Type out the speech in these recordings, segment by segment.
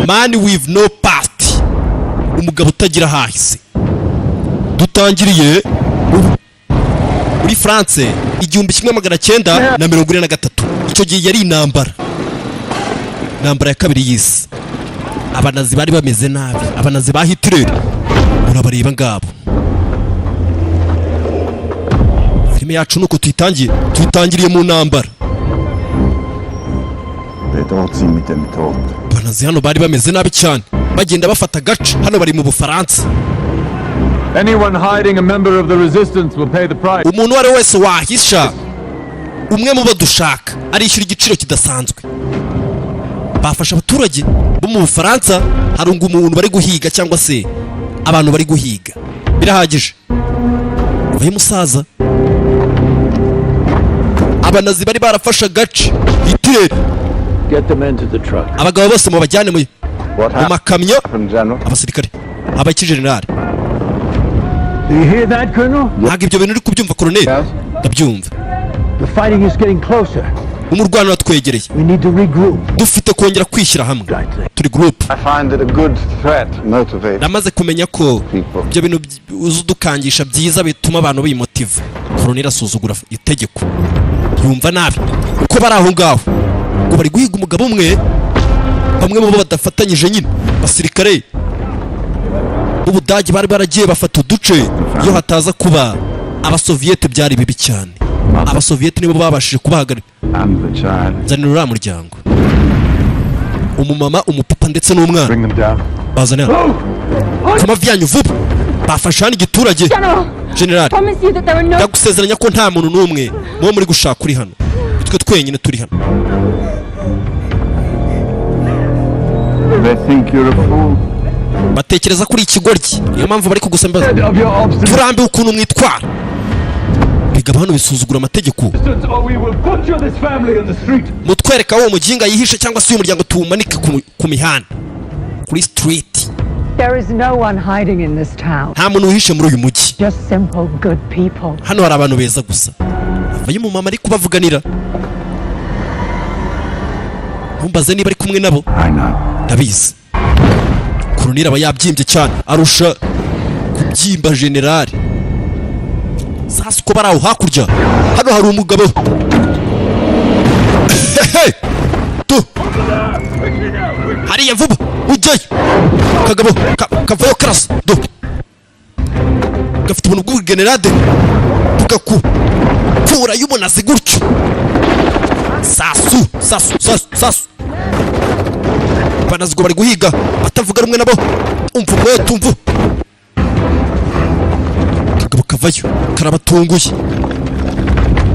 man with no past, umugabo utagira hahise. Dutangiriye muri France 1943. Icyo gihe yari intambara ya kabiri y'isi. Abanazi bari bameze nabi, abanazi ba Hitler murabareba ngabo. Filime yacu nuko tuyitangiriye mu ntambara. Abanazi hano bari bameze nabi cyane, bagenda bafata gace. Hano bari mu Bufaransa. Anyone hiding a member of the resistance will pay the price. Umuntu wari wese wahisha umwe mu bo dushaka arishyura igiciro kidasanzwe. Bafasha abaturage bo mu Bufaransa. Harunga umuntu bari guhiga cyangwa se abantu bari guhiga. Birahagije. Uyu musaza abanazi bari barafasha gace Hitler. Get them into the truck. Abagabo bose mu bajyane mu makamyo. Abasirikare abakijenerali. Do you hear that, Colonel? Ntabwo ibyo bintu uri kubyumva Colonel? Ndabyumva. The fighting is getting closer. Umurwano watwegereye. We need to regroup. Dufite kongera kwishyira hamwe. Turi group. I find it a good threat motivate. Namaze kumenya ko ibyo bintu uzudukangisha byiza bituma abantu bimotive. Colonel asuzugura itegeko. Yumva nabi. Uko bari aho ngaho ngo bari guhiga umugabo umwe, bamwe mu bo badafatanyije nyine basirikare. Ubudage bari baragiye bafata uduce. Iyo hataza kuba Abasoviete byari bibi cyane. Abasoviete nibo babashije kubahagarika. Zanira uriya muryango, umumama, umupapa ndetse n'umwana. Bazanira kuma vyanyu vuba. Bafashe hano igiturage. General, ndagusezeranya ko nta muntu n'umwe mubo muri gushaka uri hano. Twe twenyine turi hano. They think you're a fool. Batekereza kuri ikigoryi. Niyo mpamvu bari kugusamba. Turambe ukuntu mwitwara. Bigaba hano bisuzugura amategeko. Mutwereka wo mujinga yihishe cyangwa se umuryango tuwumanike ku mihanda. Kuri street. There is no one hiding in this town. Nta muntu uhishe muri uyu mujyi. Just simple good people. Hano hari abantu beza gusa. Vayo mu mama ari kubavuganira. Ntumbaze niba ari kumwe nabo. Ndabizi. Colonel aba yabyimbye cyane, arusha kubyimba general. Sasa uko baraho hakurya hano hari umugabo. Tu hariya vuba ujyayo. Kagabo kavayo karasa do gafite ubuntu bw'ubugenerade tukakura y'umunazi gutyo. Sasu banazgo bari guhiga batavuga rumwe nabo. Umva tumvu. Kagabo kavayo karabatunguye.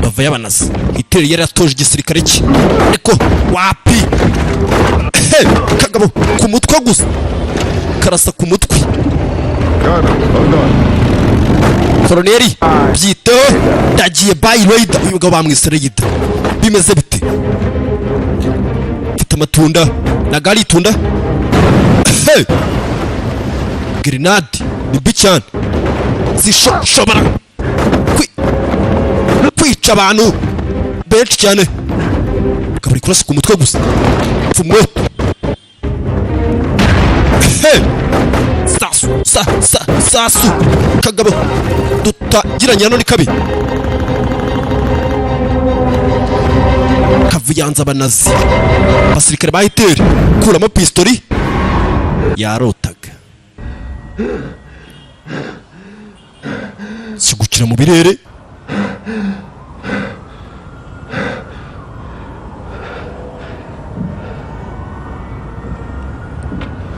Bava yabanazi. Hitler yari atoje igisirikare cye ariko wapi. Kagabo ku mutwe gusa karasa ku mutwe. Colonel byito dagiye by raid. Uyu mugabo bamwisere yida. Bimeze bite? Mfite amatunda na gari tunda. Grenade ni bicyane zishobora kwica abantu benshi cyane. Kaburi kurasa ku mutwe gusa. Fumwe. Sasu Kagabo tutagiranye hano ni kabi. Kavuyanza abanazi abasirikare ba Hitler kuramo pistoli yarotaga. Sigukira mu birere.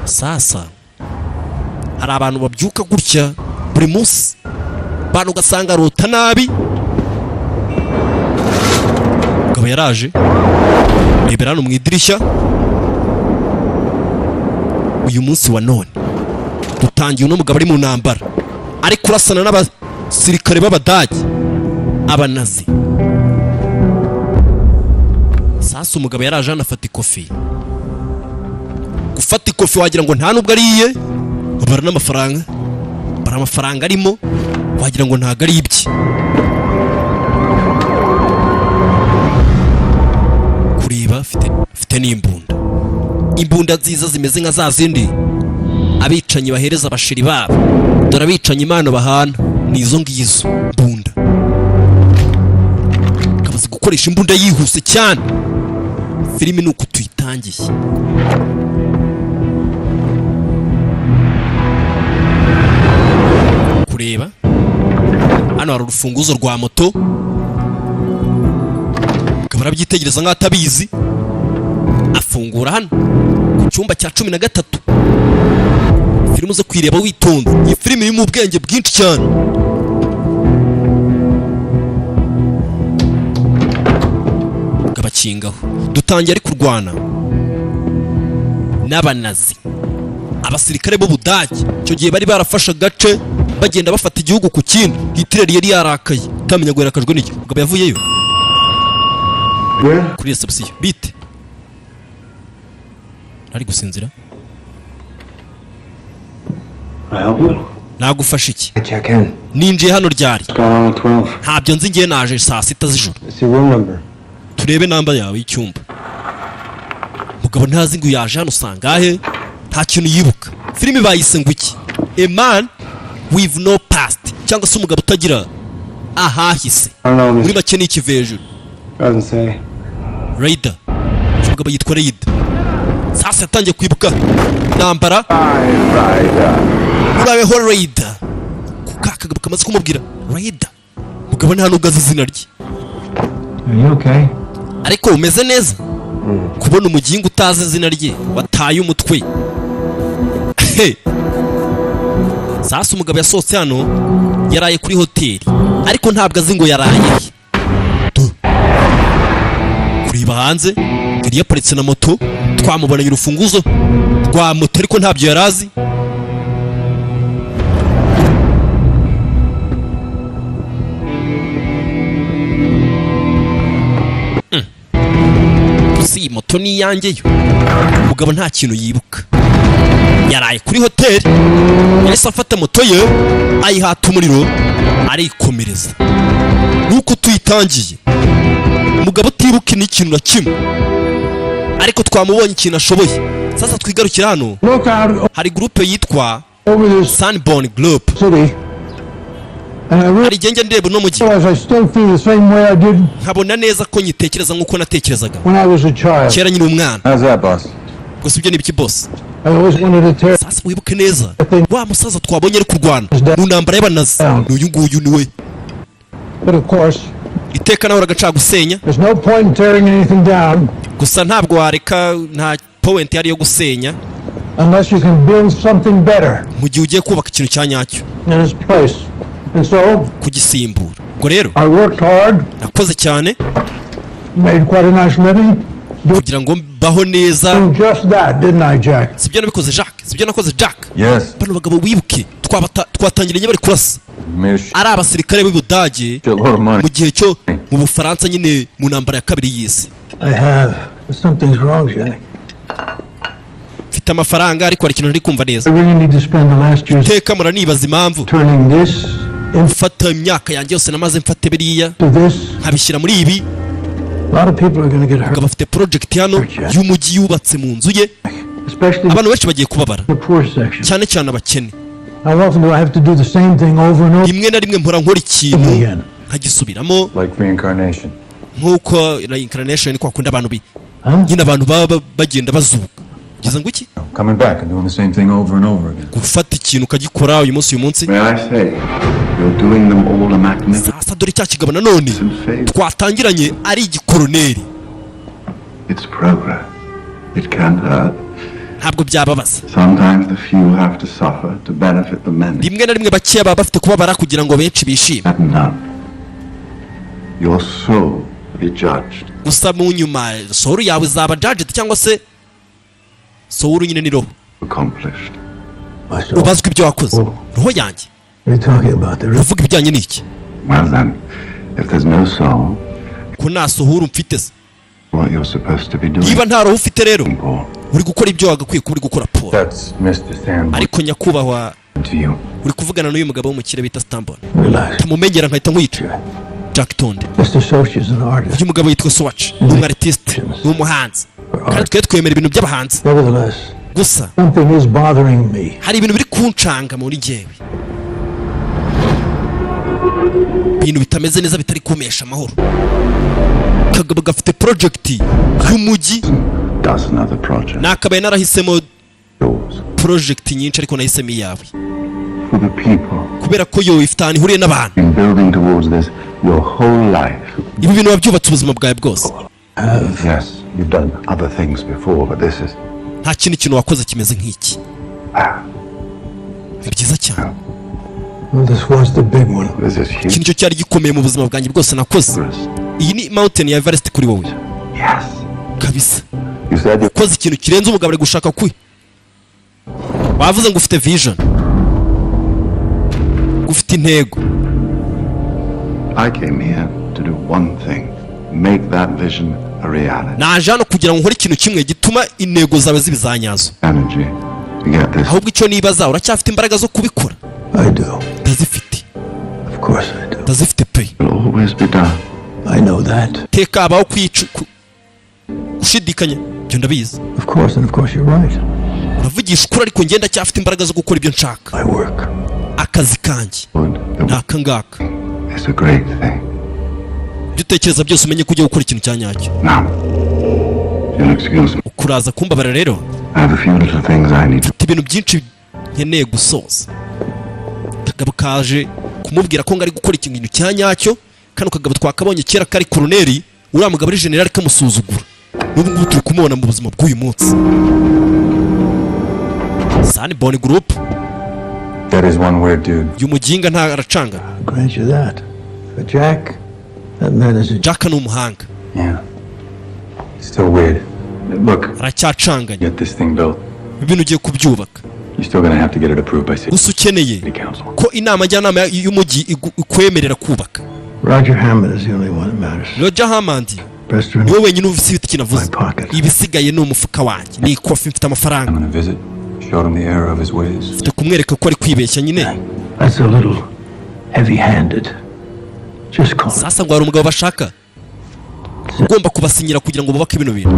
Sasa hari abantu babyuka gutya buri munsi, abantu ugasanga rota nabi. Gabo yaraje rebera hano mu idirishya. Uyu munsi wa none dutangiye uno mugabo ari mu ntambara, ari kurasana n'abasirikare b'Abadage abanazi. Sasa umugabo yaraje hano afata ikofi. Gufata ikofi wagira ngo nta nubwo ariye. Bara n'amafaranga, bara amafaranga arimo wagira ngo ntago ari ibye. Kureba afite n'imbunda. imbunda nziza zimeze nka za zindi abicanyi bahereza abashiri babo. Dore abicanyi impano bahana ni izo ngizo imbunda. Kabazi gukoresha imbunda yihuse cyane. Filimi nuko tuyitangiye. Kureba hano hari urufunguzo rwa moto. Kabara byitegereza nk'atabizi. Afungura hano ku cyumba cya 13. Filimi zo kwireba witonze. Iyi filimi iri mu bwenge bwinshi cyane. Gabakingaho dutangiye ari kurwana n'abanazi, abasirikare b'Ubudage. Icyo gihe bari barafashe agace bagenda bafata igihugu ku kindi. Hitler yari yarakaye utamenya ngo yarakajwe n'iki. Mugabo yavuyeyo kuri reception bite ari gusinzira. Nagufasha iki? Ninjiye hano ryari? Ntabyo nzi, ngiye naje saa 6 z'ijoro. Turebe namba yawe y'icyumba. Mugabo ntazi ngo yaje hano sangahe, nta kintu yibuka. Filimi bayise ngo iki? A man with no past, cyangwa se umugabo utagira ahahise. Muri make ni ikivejuru. Raider. Umugabo yitwa Raider. Sasa yatangiye kwibuka nambara urabeho Raider. Kukakagabo kamaze kumubwira Raider. Mugabo nta nubwo azi izina rye. Ariko umeze neza kubona umugingo utazi izina rye wataye umutwe. Sasa umugabo yasohotse hano yaraye kuri hoteli, ariko ntabwo azi ngo yaraye kureba hanze. Yari yaparitse na moto, twamubonanye urufunguzo rwa moto ariko ntabyo yarazi. Si moto ni yanjyeyo. Umugabo nta kintu yibuka. Yaraye kuri hoteli, yahise afata moto ye ayihata umuriro arikomereza. Nuko tuyitangiye. Umugabo utibuka n'ikintu na kimwe, ariko twamubonye ikintu ashoboye. Sasa twigarukira hano, hari groupe yitwa Sunborn Group. Hari genge ndeba no mugihe nkabona neza ko nyitekereza nk'uko natekerezaga kera nyine umwana. Gusa ibyo ni biki boss? Sasa wibuke neza wa musaza twabonye ari kurwana mu ntambara y'abanazi. N'uyu nguyu niwe. Iteka nawe uragaca gusenya. Gusa ntabwo wareka, nta point yari yo gusenya mu gihe ugiye kubaka ikintu cya nyacyo kugisimbura. Ubwo rero nakoze cyane kugira ngo mbaho neza. Sibyo nabikoze Jacques, sibyo nakoze Jack. Bano bagabo wibuke twatangiranye bari kurasa ari abasirikare b'Ubudage mu gihe cyo mu Bufaransa nyine mu ntambara ya kabiri y'isi. Mfite amafaranga ariko hari ikintu ntari kumva neza. Iteka muranibaza impamvu mfata imyaka yanjye yose namaze mfate biriya nkabishyira muri ibi. Ukaba bafite project hano y'umujyi yubatse mu nzu ye. Abantu benshi bagiye kubabara, cyane cyane abakene. Rimwe na rimwe mpora nkora ikintu nkagisubiramo, nk'uko reincarnation kwa kundi abantu nyine abantu baba bagenda bazuka. Giza ngo iki? Gufata ikintu ukagikora uyu munsi. Sasa dore cya kigabo nanone twatangiranye ari igikoroneri. Ntabwo byababaza. Rimwe na rimwe bakeya baba bafite kubabara kugira ngo benshi bishime. Gusa mu nyuma soul yawe izaba judged, cyangwa se soul nyine ni roho. Ubazwa ibyo wakoze. Roho yanjye uvuga ibijyanye n'iki? Ko nta sohuru mfite se. Niba nta roho ufite rero uri gukora ibyo wagakwiye kuba uri gukora Paul. Ariko nyakubahwa uri kuvugana n'uyu mugabo w'umukire bita Stambon. Tumumenyera nkahita nkwica. Jack Tonde. Uyu mugabo yitwa Swatch, ni artiste, ni umuhanzi. kandi twe twemera ibintu by'abahanzi Nevertheless, gusa something is bothering me. hari ibintu biri kuncanga muri njyewe, ibintu bitameze neza bitari kumesha amahoro. Kagabo gafite project y'umujyi, Does another project. nakabaye narahisemo Yours. project nyinshi ariko nahisemo iyawe For the people. kubera ko yo ifite ahantu ihuriye n'abantu. Been building towards this your whole life. Ibi bintu wabyubatse ubuzima bwawe bwose, Yes, you've done other things before, but this is... nta kindi kintu wakoze kimeze nk'iki. Ni byiza cyane. Well, this was the big one. This is Iki huge. nicyo cyari gikomeye mu buzima bwanjye bwose nakoze. Iyi ni mountain ya Everest kuri wowe Yes. kabisa. You said you... Ukoze ikintu kirenze umugabo ari gushaka kwe. Wavuze ngo ufite vision, ufite intego. I came here to do one thing. Make that vision a reality. Naje hano kugira ngo nkore ikintu kimwe gituma intego zawe zibizanyazo. Energy to get this. Ahubwo icyo nibaza, uracyafite imbaraga zo kubikora? I do. Ndazifite, Of course I do. ndazifite pe. Will always be done. I know that. Teka abaho gushidikanya, ibyo ndabizi. Of course, and of course you're right. Uravugisha ukuri ariko ngenda cyafite imbaraga zo gukora ibyo nshaka. My work. Akazi kanjye naka ngaka. It's a great thing. Ibyo utekereza byose umenye ko ugiye gukora ikintu cya nyacyo. Now, you'll excuse me. Ukuraza kumbabarira rero, I have a few little things I need to... mfite ibintu byinshi nkeneye gusoza. Kagabo kaje kumubwira ko ngari gukora ikintu cya nyacyo, kandi Kagabo twakabonye kera kari koloneli, uriya mugabo ari generali kamusuzugura. N'ubu ngubu turi kumubona mu buzima bw'uyu munsi. Sunborn Group That is one word, dude. y'umuginga nta aracanga. I'll grant you that. But Jack, that man is a... Jack ni umuhanga, Yeah. Still weird. Look, aracyacanganya. get this thing built. Ibintu ugiye kubyubaka, You're still gonna have to get it approved by city gusa ukeneye council. ko inama njyanama y'umujyi ikwemerera kubaka. Roger Hammond is the only one that matters. Roger Hammond Best niwe wenyine ufite ikintu my avuze. pocket. Ibisigaye ni umufuka wanjye, ni ikofi mfite amafaranga. I'm gonna visit. Showed him the error of his ways. Mfite kumwereka ko ari kwibeshya nyine. That's a little heavy-handed. Just call it. Sasa ngo hari umugabo bashaka ugomba kubasinyira kugira ngo bubake bino bintu.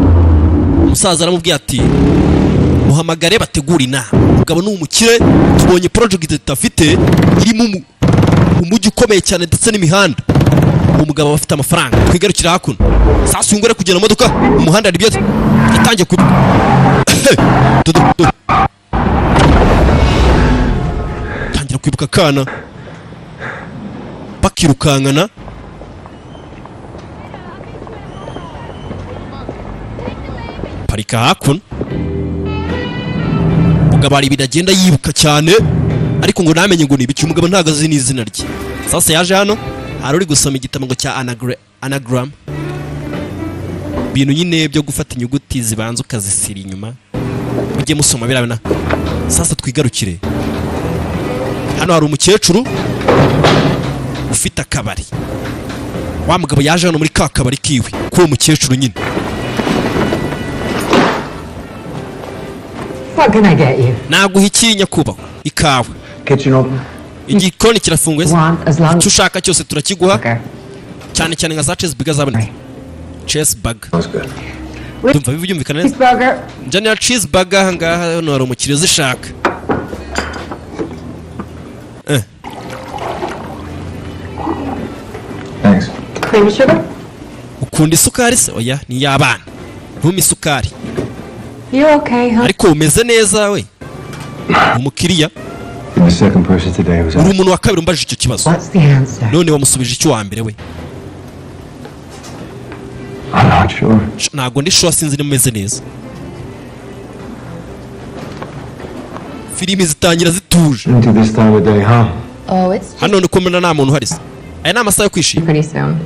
Umusaza aramubwiye ati muhamagare bategura inama. Umugabo ni umukire, tubonye project tutafite irimo umujyi ukomeye cyane ndetse n'imihanda. Umugabo bafite amafaranga, twigarukira hakuno. Sasa uyungure kugenda modoka umuhanda ari byo yatangiye kwibuka. Tangira kwibuka kana bakirukankana. Parika hakuno. Umugabo ari bidagenda yibuka cyane ariko ngo namenye ngo nibiki. Umugabo ntago azi n'izina rye. Sasa yaje hano hari uri gusoma igitabo ngo cya anagram, bintu nyine byo gufata inyuguti zibanza ukazisira inyuma. Mujye musoma birabona. Sasa twigarukire hano hari umukecuru ufite akabari. Wa mugabo yaje hano muri ka kabari kiwe k'uwo mukecuru nyine. What can I get you? Naguha iki nyakubahwa? Ikawa. Kitchen open. Igikoni kirafunguye. Want as long Icyo ushaka cyose turakiguha. Okay. Cyane cyane nka za cheeseburger zabonetse. Cheeseburger. Sounds good. Ndumva bibyumvikana neza. Cheeseburger. Njyanira cheeseburger ngaha hano hari umukiriya uzishaka. Thanks. Cream sugar? Ukunda isukari se? Oya, ni y'abana. Ntuma isukari. You okay, huh? Ariko umeze neza we. Umukiriya The second person today was uri umuntu wa kabiri umbajije icyo kibazo. What's the answer? None wamusubije icyo wa mbere we. I'm not sure. Ntago ndi sure sinzi niba umeze neza. Filimi zitangira zituje. Into this time of day, huh? Oh, it's just Hano ni kumena nta muntu uhari se. Aya ni amasaha yo kwishima. pretty soon.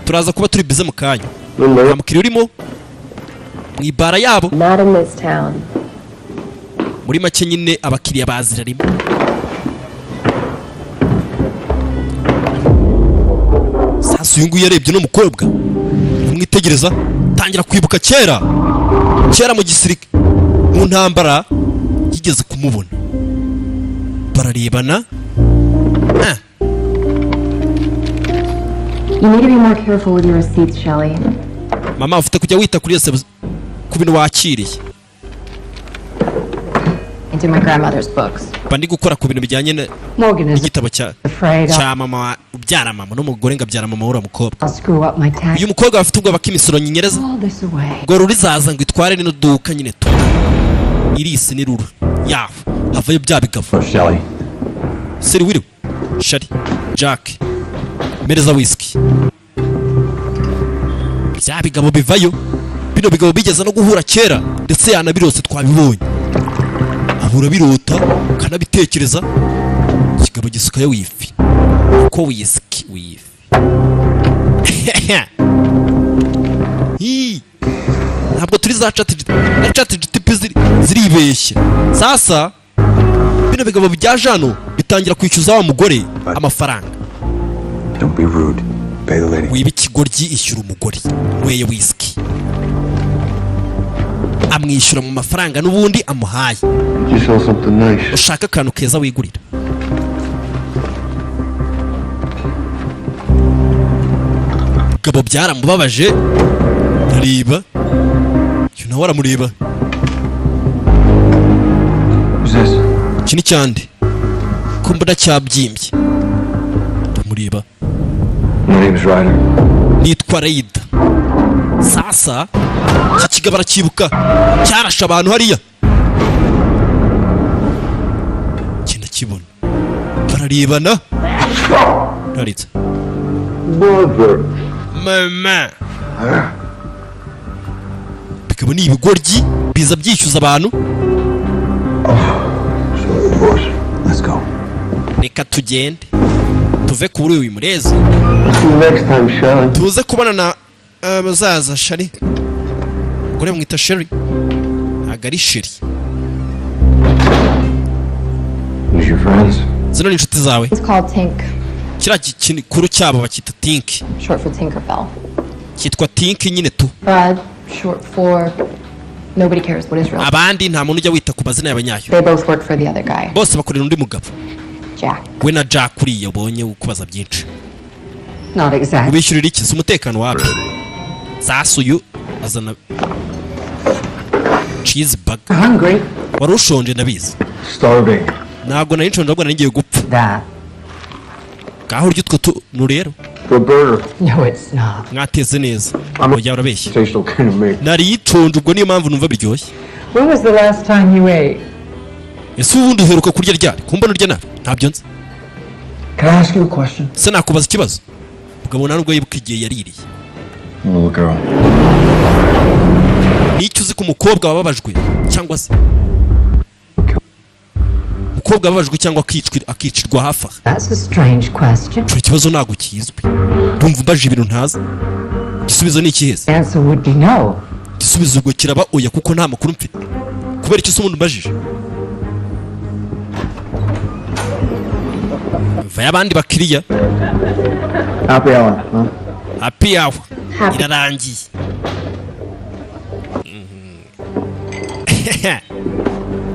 Turaza kuba turi bize mu kanya. Nta mukiriya urimo mu ibara yabo. Not in this town. Muri make nyine abakiriya bazirarimo. Sasa uyu nguyu yarebye n'umukobwa kumwitegereza tangira kwibuka kera mu gisirikare mu ntambara yigeze kumubona. Bararebana. You need to be more careful with your receipts, Shelley. Mama ufite kujya wita kuri ku bintu wakiriye. Into my grandmother's books. Bandi gukora ku bintu bijyanye Morgan is n'igitabo cya mama ubyara mama n'umugore ngabyara mama ura mukobwa. I'll screw up my tax. Uyu mukobwa bafite ubwo bakimisoro nyinyereza. All this away. Ngo rurizaza ngo itware n'ino duka nyine tu. Irisi ni ruru. Yaho. Havayo bya bigabo. Shelly. Siri wiriwe. Shari. Jack. Mereza whisky. Bya bigabo bivayo. Bino bigabo bigeza no guhura kera ndetse yanabirose twabibonye. Ahura birota kanabitekereza. Kigabo gisukayo wifi. Ko whisky wifi. Ntabwo turi za chat GTP ziribeshye. Sasa bino bigabo byaje hano bitangira kwishyuza wa mugore amafaranga. Don't be rude. Pay the lady. Wiba ikigoryi ishyura umugore weye whisky. Amwishyura mu mafaranga n'ubundi amuhaye. You saw something nice. Ushaka akantu keza wigurira. Gabo byaramubabaje. Riba. Nawe aramureba. Who's this? Kini cyande. Ko mbona cyabyimbye. Ndamureba. My name's Ryder. Nitwa Raida. Sasa iki kigabo arakibuka cyarasha abantu hariya. Kinda kibona. Bararebana. Raritse. Mama. Bikaba ni ibigoryi biza byishyuza abantu. Let's go. Reka tugende. Tuve kuri uyu murezi. See you next time, Shelly. Tuze kubana na bazaza Shari. Gore mwita Shari. Agari Shari. Who's your friends? Zino ni inshuti zawe. It's called Tink, Kira kuru cyabo bakita Tink. short for Tinkerbell. Kitwa Tink nyine tu. Brad, short for nobody cares what his real. Abandi nta muntu ujya wita ku mazina y'abanyayo. They both work for the other guy, Bose bakorera undi mugabo. Jack. We na Jack uriya ubonye ukubaza byinshi. Not exactly. Ubishyurira iki se umutekano wawe? Sasuyu azana cheeseburger. Hungry? Wari ushonje ndabizi. Starving. Ntabwo nari nshonje ahubwo nari ngiye gupfa. That. Gaho urya utwo rero. For a burger. No, it's not. Mwateze neza. Oya urabeshya. Tastes okay to me. Nari yiconje ubwo niyo mpamvu numva biryoshye. When was the last time you ate? Ese ubundi uheruka kurya ryari? Kumbona urya nabi? Ntabyo nzi. Can I ask you a question? Se nakubaza ikibazo. Ugabona nubwo yibuka igihe yaririye. Little girl. Nicyo uzi ko umukobwa wababajwe cyangwa se umukobwa wababajwe cyangwa akicirwa hafi aha. That's a strange question. Icyo kibazo ntabwo kizwi. Ndumva mbaje ibintu ntazi. Igisubizo ni ikiheze. The answer would be no. Igisubizo ubwo kiraba oya kuko nta makuru mfite. Kubera icyo se umuntu mbajije. Va y'abandi bakiriya. Happy hour, huh? Happy hour. Irarangiye.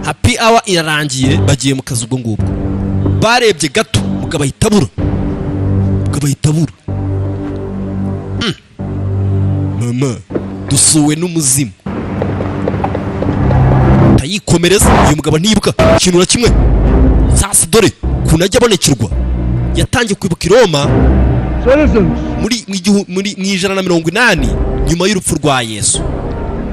Happy hour irarangiye bagiye mu kazi ubwo ngubwo. Barebye gato mugabo ahitabura. Mama dusuwe n'umuzimu. Tayikomereza uyu mugabo ntibuka ikintu na kimwe. Sasa dore kunajya abonekirwa. Yatangiye kwibuka i Roma muri 180 nyuma y'urupfu rwa Yesu.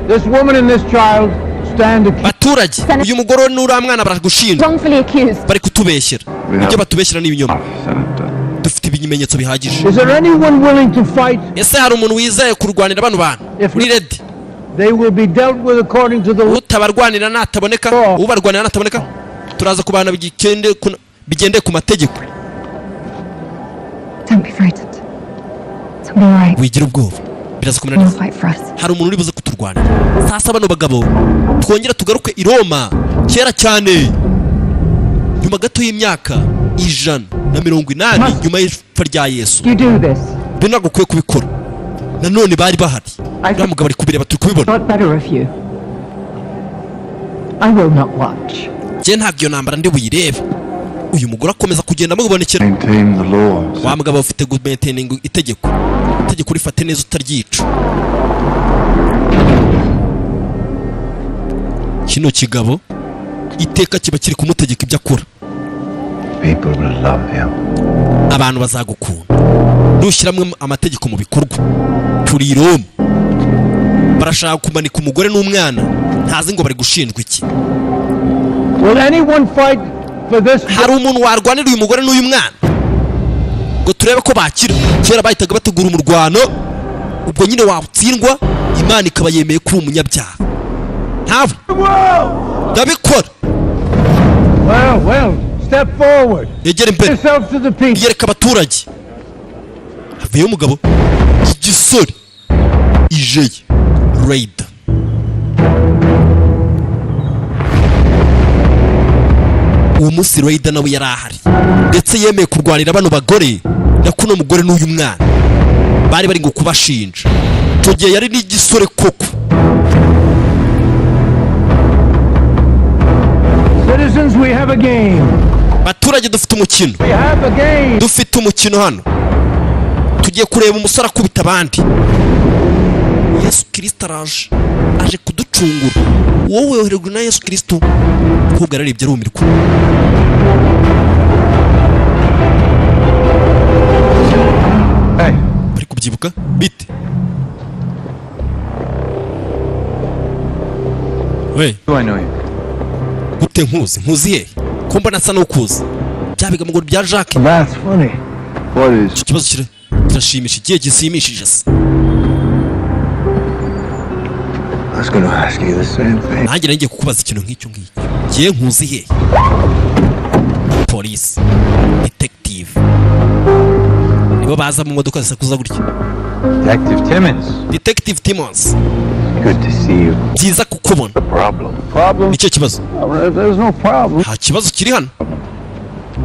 This woman and this child stand accused. Baturage uyu mugore n'ura mwana baragushinja. Wrongfully accused. Bari kutubeshyera. Ibyo batubeshyira ni ibinyoma. Dufite ibimenyetso bihagije. Is there anyone willing to fight? Ese hari umuntu wizeye kurwanira bano bantu? Uri ready? They will be dealt with according to the law. Utabarwanira nataboneka, ubarwanira nataboneka. Turaza kubana bigende ku mategeko. Don't be frightened. It's gonna be alright. Wigira ubwoba. Biraza kumera We'll neza. fight for us. Hari umuntu uri buze kuturwanira. Sasa bano bagabo twongera tugaruke i Roma kera cyane. Nyuma gato y'imyaka 180 nyuma y'ipfa rya Yesu. You do this. Binago kwe kubikora. Nanone bari bahari. Nta mugabo ari kubireba turi kubibona. Thought better of you. I will not watch. Je ntabyo nambara ndi buyirebe. Uyu mugore akomeza kugenda mubonekera. Maintain the law. Wa mugabo ufite good maintaining itegeko. Itegeko rifate neza utaryica. kino kigabo iteka kiba kiri kumutegeka ibyo akora. People will love you. Abantu bazagukunda nushyiramo amategeko mu bikorwa. Turi i Roma, barashaka kumanika umugore n'umwana, ntazi ngo bari gushinjwa iki. Will anyone fight for this? Hari umuntu warwanira uyu mugore n'uyu mwana ngo turebe ko bakira? Kera bahitaga bategura umurwano, ubwo nyine wabutsindwa Imana ikaba yemeye ko umunyabyaha. Ntawe ndabikora. Well, step forward. Yegera imbere, Yourself to the people. yereka abaturage. Haveyo umugabo igisore ijeye Raider. Uwo munsi Raider nawe yari ahari ndetse yemeye kurwanira bano bagore na kuno mugore n'uyu mwana bari bari ngo kubashinja. Tugiye yari n'igisore koko. Citizens, we have a game. Baturage dufite umukino. We have a game. Dufite umukino hano. Tugiye kureba umusore akubita abandi. Yesu Kristo araje. Aje kuducungura. Wowe woherejwe na Yesu Kristo. Kubwo ararebye arumirwa. Hey, Bari kubyibuka bite? We, Do I know you? gute nkuzi he? Ko mbona asa n'ukuzi. Byabiga mu ngo bya Jacques. that's funny. What is? Icyo kibazo kirashimisha, igihe gisimishije se. I was going to ask you the same thing. Nanjye nagiye kukubaza ikintu nk'icyo ngicyo. Giye nkuzi he? Police, detective. Nibo baza mu modoka zisakuza gutya. Detective Timmons. Detective Timmons. Good to see you. Byiza kukubona. Problem? Nicyo kibazo. There's no problem. Nta kibazo kiri hano.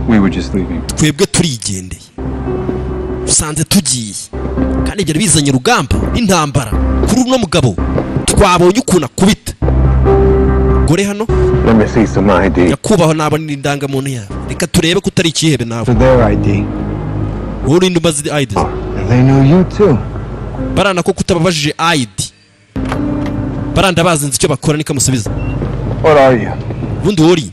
We were just leaving. Twebwe turigendeye. Usanze tugiye. Kandi byari bizanye urugamba n'intambara. Kuri uno mugabo twabonye ukuntu akubita. Gore hano Let me see some ID. yakubaho nabona indangamuntu yawe. Reka turebe ko utari ikihebe nawe. For their ID. Wowe urinde umaze ID. They know you too. Barana ko kutababajije ID. Baranda bazinze icyo bakora nikamusubiza. What are you? Bundi wori.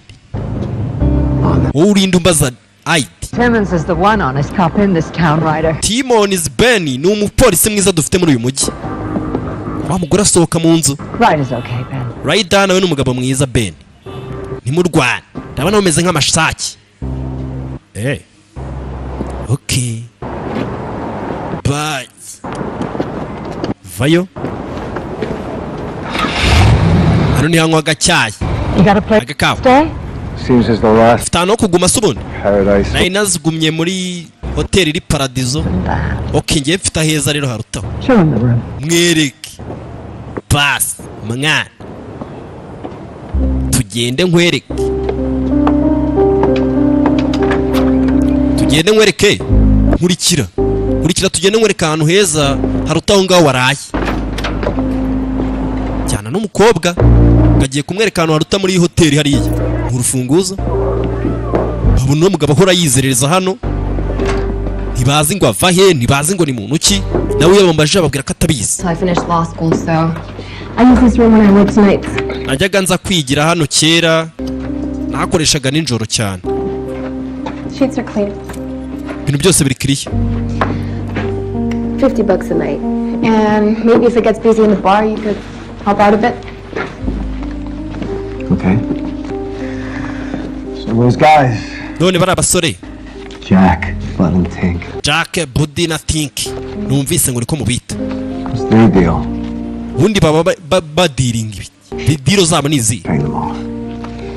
Wowe urinde umbaza ID. Timmons is the one honest cop in this town, Ryder. Timon is Benny ni umupolisi mwiza dufite muri uyu mujyi. Wa mugore asohoka mu nzu. Ryder's okay, Ben. Raider nawe n'umugabo mwiza Ben. Ntimurwane. Ndabona bameze nk'amashaki. Okay. Bye. Vayo. Hano ni hanywa agacyayi. You got a place Agakawa. to stay? Seems as the last Ufite no kuguma subundi. paradise. Nari nazigumye muri hoteli iri Paradizo. Okay, ngiye mfite aheza rero harutaho. Show him the room. Mwereke. Bas, mwana. Tugende nkwereke. Tugende nkwereke. Nkurikira tugende nkwereke ahantu heza harutaho ngaho waraye. Cyana n'umukobwa gagiye kumwereka ahantu haruta muri hoteli hariya. Urufunguzo. Babona no mugabo ahora yizerereza hano. Ntibazi ngo ava he, ntibazi ngo ni muntu ki. Nawe yabambaje ababwira ko atabizi. So I finished law school, so I use this room when I work nights. Najyaga nza kwigira hano kera, nakoreshaga nijoro cyane. Sheets are clean. Ibintu byose biri clear. $50 a night. And maybe if it gets busy in the bar, you could help out a bit. Okay. So those guys, None bari abasore. Jack, Bud, and Tink. Jack, Buddy na Tink. Numvise ngo niko mubita. What's their deal? Ubundi baba badiringa ibi. Diro zabo nizi. Pay them off.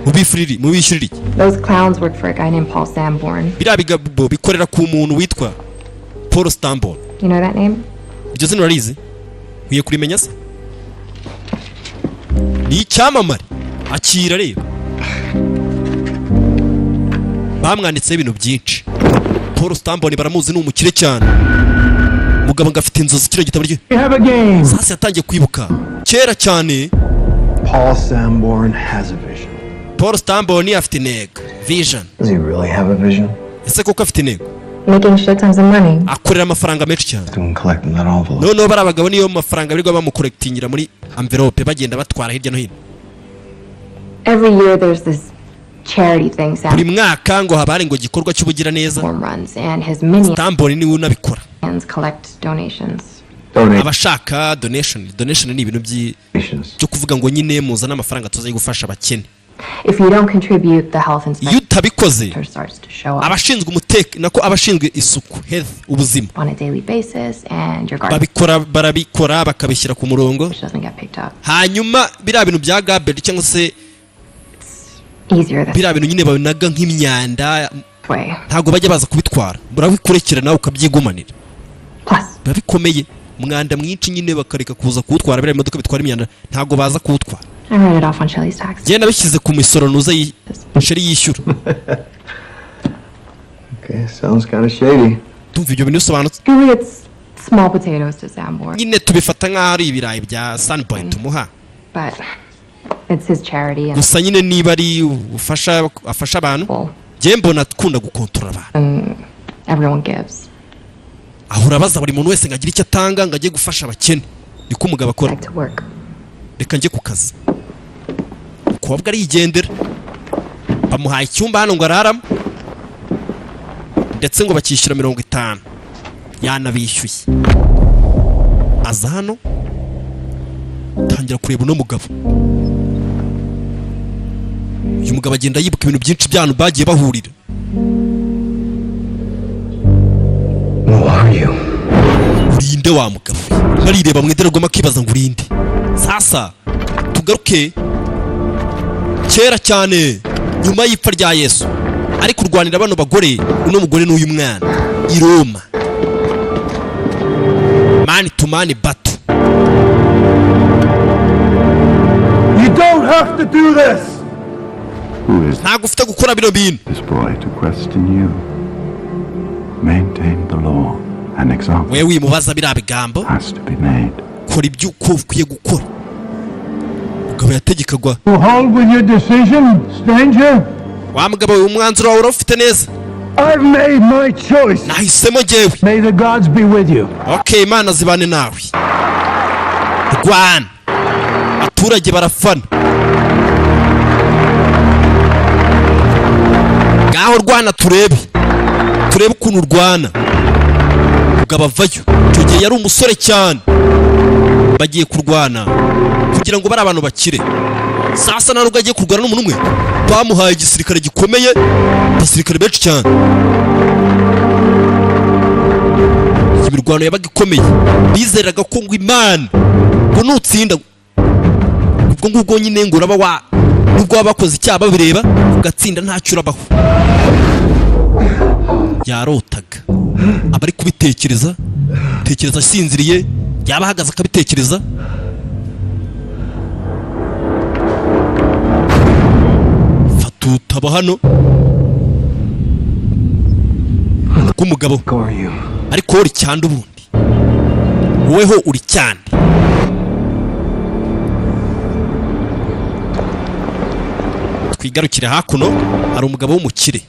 Mubishyurira iki? Those clowns work for a guy named Paul Sanborn. Biriya bigabo bikorera ku muntu witwa Paul Sanborn. You know that name? Iryo zina urarizi? Ugiye kurimenya se? Ni icyamamare. Akira reba. Bamwanditseho ibintu byinshi. Paul Sanborn baramuzi ni umukire cyane. Mugabo ngafite inzozi kino gitabo rye. We have a game. Sasa yatangiye kwibuka. Kera cyane. Paul Sanborn has a vision. Paul Sanborn afite intego. Vision. Does he really have a vision? Ese koko afite intego? Making shit tons of money. Akorera amafaranga menshi cyane. Doing collecting that envelope. No bari abagabo niyo mafaranga birirwa bamukorektingira muri envelope bagenda batwara hirya no hino. Every year there's this charity thing buri mwaka ngo haba hari ngo gikorwa cy'ubugira neza runs, and his minions Stamboni niwe unabikora collect donations. abashaka donation ni ibintu byo kuvuga ngo nyine muzana amafaranga tuzaye gufasha abakene. If you don't contribute, the health inspector utabikoze starts to show up abashinzwe nako abashinzwe isuku health ubuzima on a daily basis, and your barabikora bakabishyira ku murongo, hanyuma biriya bintu bya garbage cyangwa se biriya bintu nyine babinaga nk'imyanda ntabwo bajya baza kubitwara, murabikurikira nawe ukabyigumanira. biba bikomeye umwanda mwinshi nyine bakareka kuza kuwutwara, biriya imodoka bitwara imyanda ntabwo baza kuwutwara. Genda bishyize ku misoro nuza Sheri yishyura. Okay, sounds kind of shady. Tumva ibyo bintu bisobanutse. Small potatoes to Sambor. Nyine tubifata nk'aho ari ibirayi bya Sunboy tumuha. But it's his charity. Gusa nyine niba ari afasha abantu, njye mbona akunda gukontorora abantu. Everyone gives. Ahura baza buri muntu wese ngagira icyo atanga ngo ajye gufasha abakene. Niko umugabo akora. Reka njye ku kazi. Umukobwa arigendera. Bamuhaye icyumba hano ngo araramo. Ndetse ngo bakishyura 50. Yanabishyuye. Aza hano tangira kureba uno mugabo. Uyu mugabo agenda yibuka ibintu byinshi by'abantu bagiye bahurira. Who are you? Urinde wa mugabo. Marireba mu idererwamo akibaza ngo urinde. Sasa tugaruke kera cyane nyuma y'ipfa rya Yesu ari kurwanira bano bagore, uno mugore n'uyu mwana i Roma. Man to man battle. You don't have to do this. Who is ntabwo ufite gukora bino bintu. this boy to question you? Maintain the law. An example wewe wimubaza biriya bigambo has to be made. kora ibyo ukwiye gukora. Mugabo yategekagwa. Hold with your decision, stranger. Wa mugabo umwanzuro wawe urafite neza. I've made my choice. Nahisemo jewe. May the gods be with you. Okay, Imana zibane nawe. Rwana. Abaturage barafana. Ngaho rwana turebe ukuntu rwana. Mugabo avayo. Icyo gihe yari umusore cyane. Bagiye kurwana kugira ngo bari abantu bakire. Sasa ntabwo agiye kurwana n'umuntu umwe. Bamuhaye igisirikare gikomeye, abasirikare benshi cyane. Imirwano yabaga ikomeye. Bizeraga ko ngo Imana ngo nutsinda ubwo ngubwo nyine ngo uraba nubwo wabakoze icyaha babireba ugatsinda ntacyo urabaho. Yarotaga abari kubitekereza asinziriye, yaba ahagaze akabitekereza. Fatutaba hano k'umugabo ariko uri cyane ubundi woweho uri cyane. Twigarukire hakuno hari umugabo w'umukire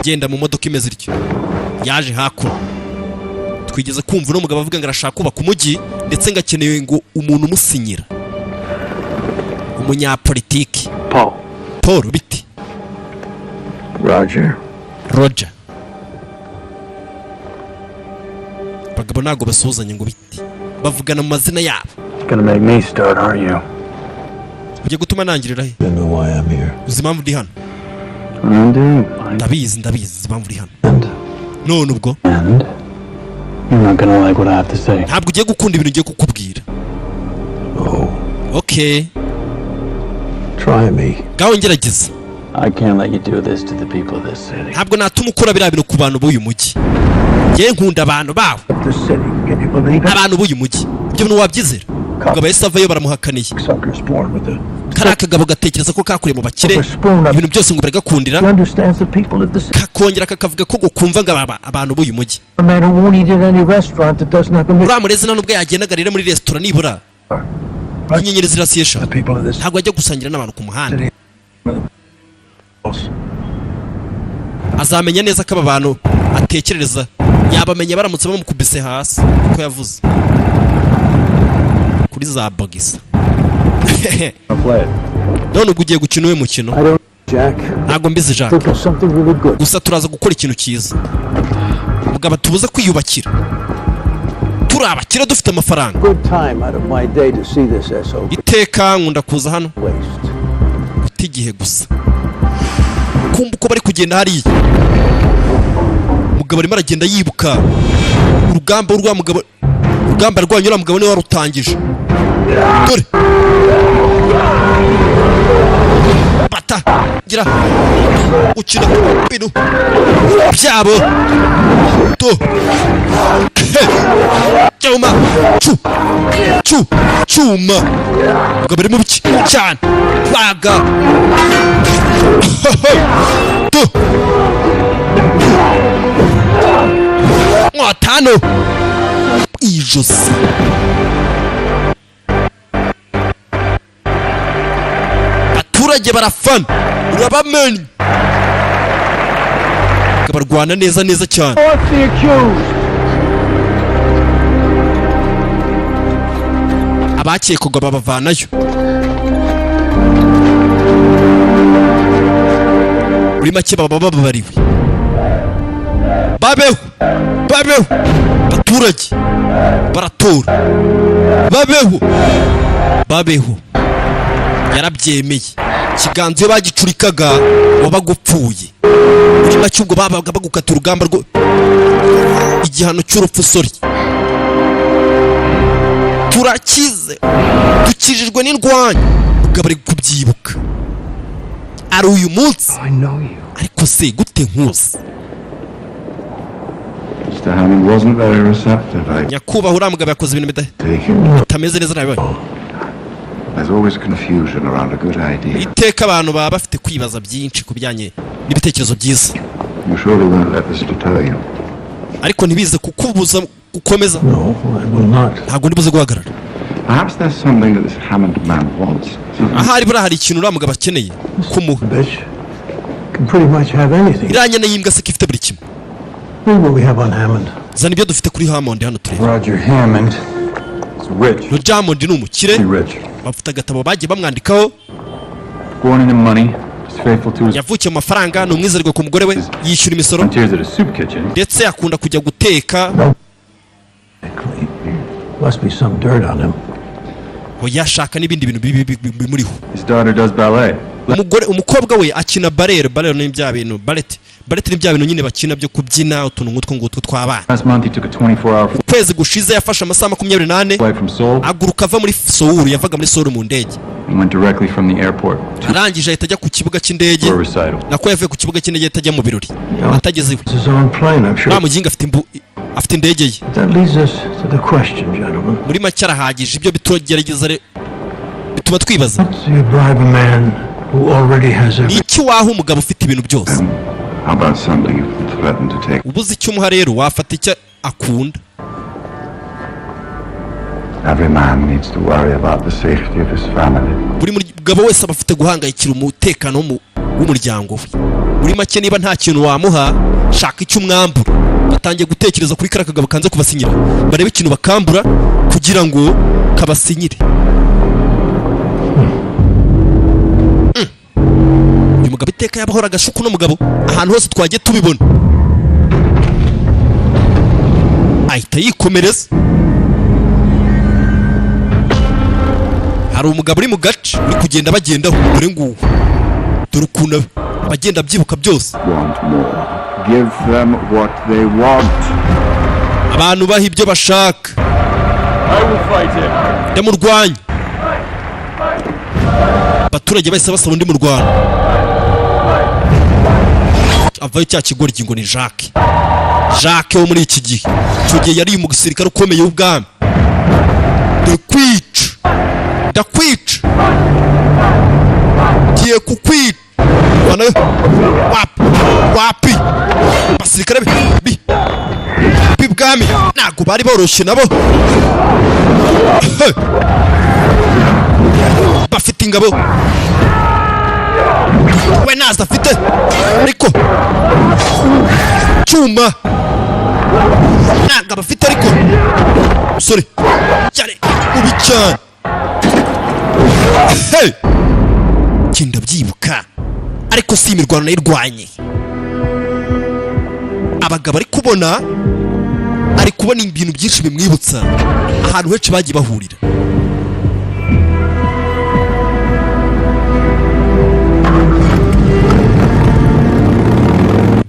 genda mu modoka imeze ityo yaje hakuno. Twigeze kumva uno mugabo avuga ngo arashaka kubaka umujyi ndetse ngakeneye ngo umuntu umusinyira, umunyapolitiki. Paul biti Roger. Bagabo ntago basuhuzanya ngo biti, bavugana mu mazina yabo. Gonna make me start, are you? Ugiye gutuma nangirira he? You know why I'm here. Uzi impamvu ndi hano? Ndabizi impamvu uri hano. None ubwo You're not gonna like what I have to say. ntabwo ugiye gukunda ibintu ngiye kukubwira. Okay. Try me. Gaho ngerageza. I can't let you do this to the people of this city. Ntabwo natuma ukora biriya bintu ku bantu b'uyu mujyi. Ngiye nkunda abantu bawo. The city, can you believe it? Abantu b'uyu mujyi. Ibyo bintu wabyizera? Mugabo yese avayo baramuhakaniye. Suckers born with a Kariya kagabo gatekereza ko kakuriye mu bakire, ibintu byose ngo baragakundira, He understands the people of the city. kakongera kakavuga ko gukumva ngo abantu b'uyu mujyi. A man who won't eat at any restaurant that doesn't have a Uriya murezi nubwo yagendaga rero muri resitora nibura inyenyeri zirasiyesha, The people of this ntabwo ajya gusangira n'abantu ku muhanda. Azamenya neza ko aba bantu atekerereza, yabamenya baramutse bamukubise hasi uko yavuze kuri za bogisa. none ubwo ugiye gukina uwe mukino. I don't, Jack. Ntabwo mbizi Jack, Think of something really good. gusa turaza gukora ikintu cyiza. Mugabo tubuze kwiyubakira, turabakira dufite amafaranga. Good time out of my day to see this SOB. Iteka nkunda kuza hano Waste. guta igihe gusa. Kumva uko bari kugenda hariya, mugabo arimo aragenda yibuka urugamba rwa mugabo, urugamba rwanyura mugabo niwe warutangije. Dore bata gira ukina bintu byabo to cyuma cyuma mugabo ari mu biki cyane baga to mwatano ijosi. Abaturage barafana urabamenye, barwana neza neza cyane. What's the accused? Abakekwaga babavanayo. Muri make baba babariwe. Babeho abaturage baratora, babeho yarabyemeye. Ikiganza iyo bagicurikaga wabaga upfuye. Muri make ubwo babaga bagukata urugamba rwo igihano cy'urupfu. Sori, turakize dukijijwe n'indwanya. Mugabo ari kubyibuka, ari uyu munsi. I know you. Ariko se gute nkusi? Mr. Hammond wasn't very receptive. Nyakubahwa uriya mugabo yakoze ibintu bitameze neza nawe. There's always confusion around a good idea. Iteka abantu baba bafite kwibaza byinshi ku bijyanye n'ibitekerezo byiza. You surely won't let this deter you. Ariko ntibize kukubuza gukomeza. No, I will not. Ntabwo ndibuze guhagarara. Perhaps there's something that this Hammond man wants. Ahari buriya hari ikintu uriya mugabo akeneye kumuha. Bitch can pretty much have anything. Iriya nyana y'imbwa se ifite buri kimwe. Look what we have on Hammond. Zana ibyo dufite kuri Hammond hano turebe. Roger Hammond is rich. Roger Hammond ni umukire. Rich. Bafite agatabo bagiye bamwandikaho. Born into money, is faithful to his Yavukiye mu mafaranga, ni umwizerwa ku mugore we, yishyura imisoro, volunteers at a soup kitchen. ndetse akunda kujya guteka. Must be some dirt on him. Yashaka n'ibindi bintu bimuriho. His daughter does ballet. Umukobwa we akina ballet ni bya bintu, ballet ni bya bintu nyine bakina byo kubyina utuntu nk'utwo ngutwo tw'abana. Last month he took a 24-hour Ukwezi gushize yafashe amasaha 28 flight from Seoul. aguruka ava muri Seoul, yavaga muri Seoul mu ndege. He went directly from the airport to Arangije ahita ajya ku kibuga cy'indege. a recital. Nako yavuye ku kibuga cy'indege atajya mu birori. Atageze iwe. It's his own plane, I'm sure. Bamuginga afite indege ye. That leads us to the question, gentlemen. Muri make arahagije ibyo bitugerageza bituma twibaza. Do you bribe a man who already has everything? Iki waho umugabo ufite ibintu byose. How about something you threatened to take? Ubuze icyo umuha rero wafata icyo akunda. Every man needs to worry about the safety of his family. Buri mugabo wese aba afite guhangayikira umutekano w'umuryango we. Muri make niba nta kintu wamuha, shaka icyo umwambura. Batangiye gutekereza kuri kara kagabo kanze kubasinyira. Barebe ikintu bakambura kugira ngo kabasinyire. Uyu mugabo iteka yabahora agashuku n'umugabo ahantu hose twagiye tubibona. Ahita yikomereza. Hari umugabo uri mu gace uri kugenda bagendaho, dore nguwo. Dore ukuntu bagenda byibuka byose. Want more? Give them what they want. Abantu baha ibyo bashaka. I will fight him. Ndamurwanya. Abaturage bahise basaba undi murwana. Avayo cya kigoryi ngo ni Jacques. Jacques wo muri iki gihe. Icyo gihe yari mu gisirikare ukomeye w'ubwami. Ndakwica. Giye kukwica. Wanayo. Wapi. Basirikare b'ibwami ntabwo bari boroshye nabo. Bafite ingabo. We naza afite ariko cyuma ntabwo bafite ariko sorry cyane ubi cyane. genda byibuka ariko si imirwano nayirwanye. Abagabo ari kubona ibintu byinshi bimwibutsa ahantu henshi bagiye bahurira.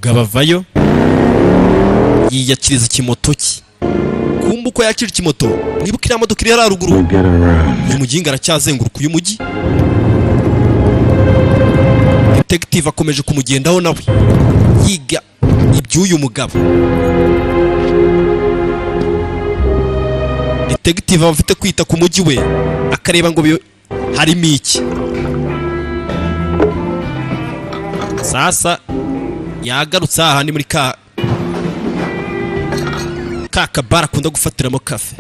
Gabavayo yiyakiriza ikimoto cye. Kumva uko yakira ikimoto, mwibuka iriya modoka iri haruguru. Uyu muginga aracyazenguruka uyu mujyi. Detective akomeje kumugendaho nawe yiga iby'uyu mugabo. Detective aba afite kwita ku mujyi we akareba ngo harimo iki. Sasa yagarutse ahandi muri ka kabara akunda gufatiramo kafe.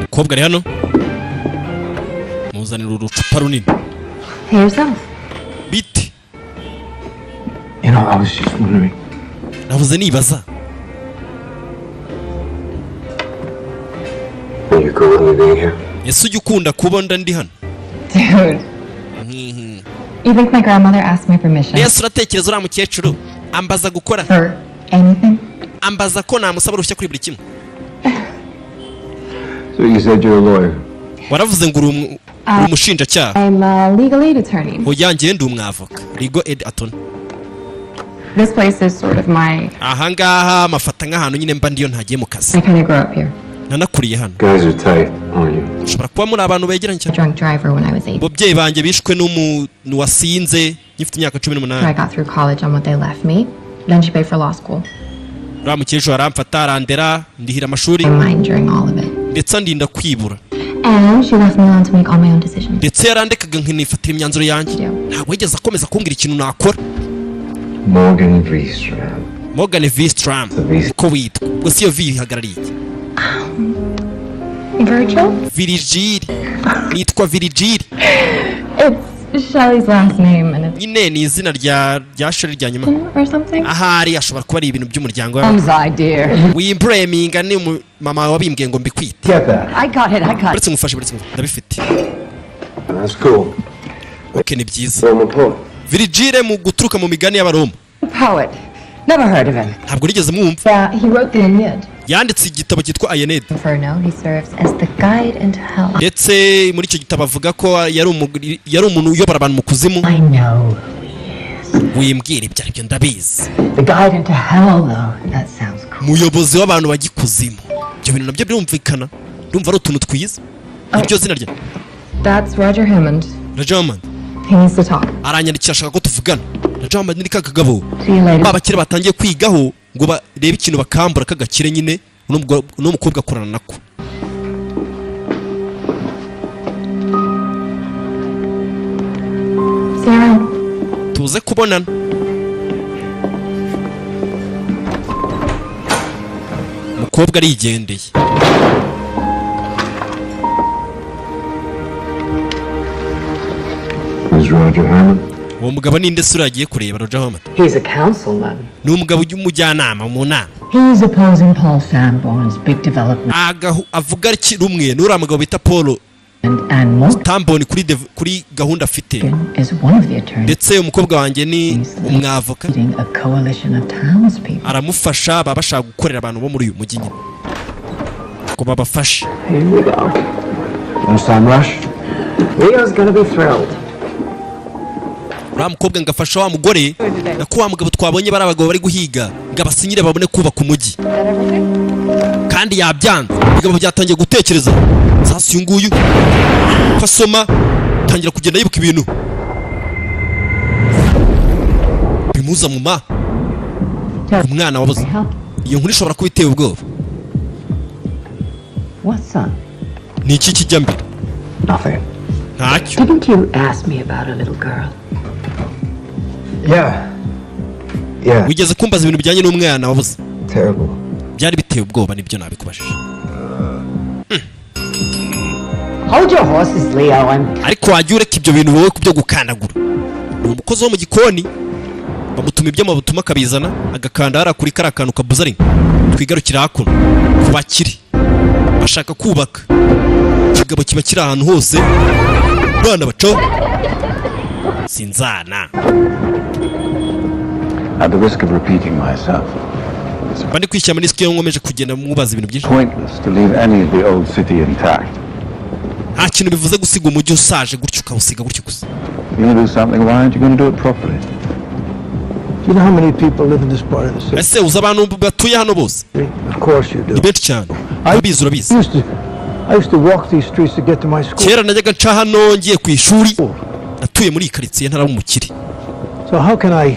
Kobwa ari hano muzanira urucupa runini. Biti You know, I was just wondering. navuze nibaza You cool with me being here? ese ujya ukunda kubona ndi hano? Dude. You think my grandmother asked my permission? Yesu uratekereza uriya mukecuru ambaza gukora For anything? ambaza ko namusaba uruhushya kuri buri kimwe. So you said you're a lawyer? Waravuze ngo uri umushinjacyaha. I'm a legal aid attorney. Oya njye ndi umwavoka. Legal aid attorney. This place is sort of my... Ahangaha mafata nk'ahantu nyine mba ndiyo ntagiye mu kazi. I kind of grew up here. Nanakuriye hano. Guys are tight, aren't you? Ushobora kuba muri abantu begeranye A cyane. drunk driver when I was 8. Ababyeyi banjye bishwe n'umuntu wasinze nyifite imyaka I 18. got through college on what they left me. Then she paid for law school. Uriya mukecuru aramfata arandera ndihira amashuri I mind during all of it. ndetse ndinda kwibura. And she left me alone to make all my own decisions. Ndetse yarandekaga nkinifatira imyanzuro yanjye. Ntabwo yigeze akomeza kumbwira ikintu nakora. Morgan V. Strand. Morgan V. Strand. Ko witwa. Ubwo siyo V ihagarariye iki? Virgil? Virgil. Nitwa Virgil. It's Shelley's last name and it's... Nyine ni izina rya Shelley rya nyuma. or something? Ahari ashobora kuba ari ibintu by'umuryango wawe. Mom's idea. Wimbraminga ni mama wabimbwiye ngo mbikwite. Get that. I got it. Uretse ngufashe ndabifite. That's cool. Okay ni byiza. Roman poet. Virgil mu guturuka mu migani y'Abaroma. Poet. Never heard of him. Ntabwo nigeze mwumva. Yeah, he wrote the Aeneid. Yanditse igitabo cyitwa Aeneid. Inferno, he serves as the guide into hell. Ndetse muri icyo gitabo avuga ko yari umuntu uyobora abantu mu kuzimu. I know. Wimbwira ibyo aribyo ndabizi. The guide into hell, though. That sounds cool. Muyobozi w'abantu bagikuzimu. Ibyo bintu nabyo birumvikana. Ndumva ari utuntu twiza. Iryo zina rye. That's Roger Hammond. Roger Hammond. He needs to talk. Aranyandikira ashaka ko tuvugana. Roger Hammond ni kagabo. See you later. Abakire batangiye kwigaho ngo barebe ikintu bakambura kagakire nyine no mukobwa akorana nako. See you around. Tuze kubonana. Mukobwa arigendeye. Who's Roger Hammond? Uwo mugabo ninde sura agiye kureba Roger Hammond? He's a councilman. Ni umugabo w'umujyanama mu nama. He's opposing Paul Sanborn's big development Avuga ari rumwe n'uriya mugabo bita Paul and more Tamboni kuri gahunda afite. is one of the attorneys Ndetse umukobwa wanjye ni umwavoka. leading a coalition of townspeople. Aramufasha baba bashaka gukorera abantu bo muri uyu mujyi nyine. Ko babafashe. Here we go. First time rush? Leo's gonna be thrilled. Uriya mukobwa ngafasha wa mugore na ko wa mugabo twabonye bari abagabo bari guhiga ngo abasinyire babone kubaka umujyi. Kandi yabyanze. Bigabo byatangiye gutekereza. Sasa uyu nguyu fasoma tangira kugenda yibuka ibintu. Bimuza mu ma. Umwana wabuze. Iyo nkuru ishobora kuba iteye ubwoba. What's up? Ni iki kijya mbere? Nothing. Ntacyo. Didn't you ask me about a little girl? Yeah. Wigeze kumbaza ibintu bijyanye n'umwana wabuze. Terrible. Byari biteye ubwoba nibyo nabikubajije. Hold your horses, Leo. Ariko wajya ureka ibyo bintu wowe kubyo gukandagura. Ni umukozi wo mu gikoni. bamutuma ibyuma butuma akabizana agakanda hara kuri kara kantu kabuza rimwe twigarukira hakuno kubakiri bashaka kubaka kigabo kiba kiri ahantu hose bana baco sinzana. At the risk of repeating myself, bandi kwishyira muri skiyo nkomeje kugenda mubaza ibintu byinshi. pointless to leave any of the old city intact. Nta kintu bivuze gusiga umujyi usaje gutyo ukawusiga gutyo gusa. You're going to do something, why aren't you going to do it properly? Do you know how many people live in this part of the city? Ese uza abantu batuye hano bose? Of course you do. Ni benshi cyane. Urabizi. I used to walk these streets to get to my school. Kera najyaga nca hano ngiye ku ishuri. Natuye muri quartier ntaraba umukire. So how can I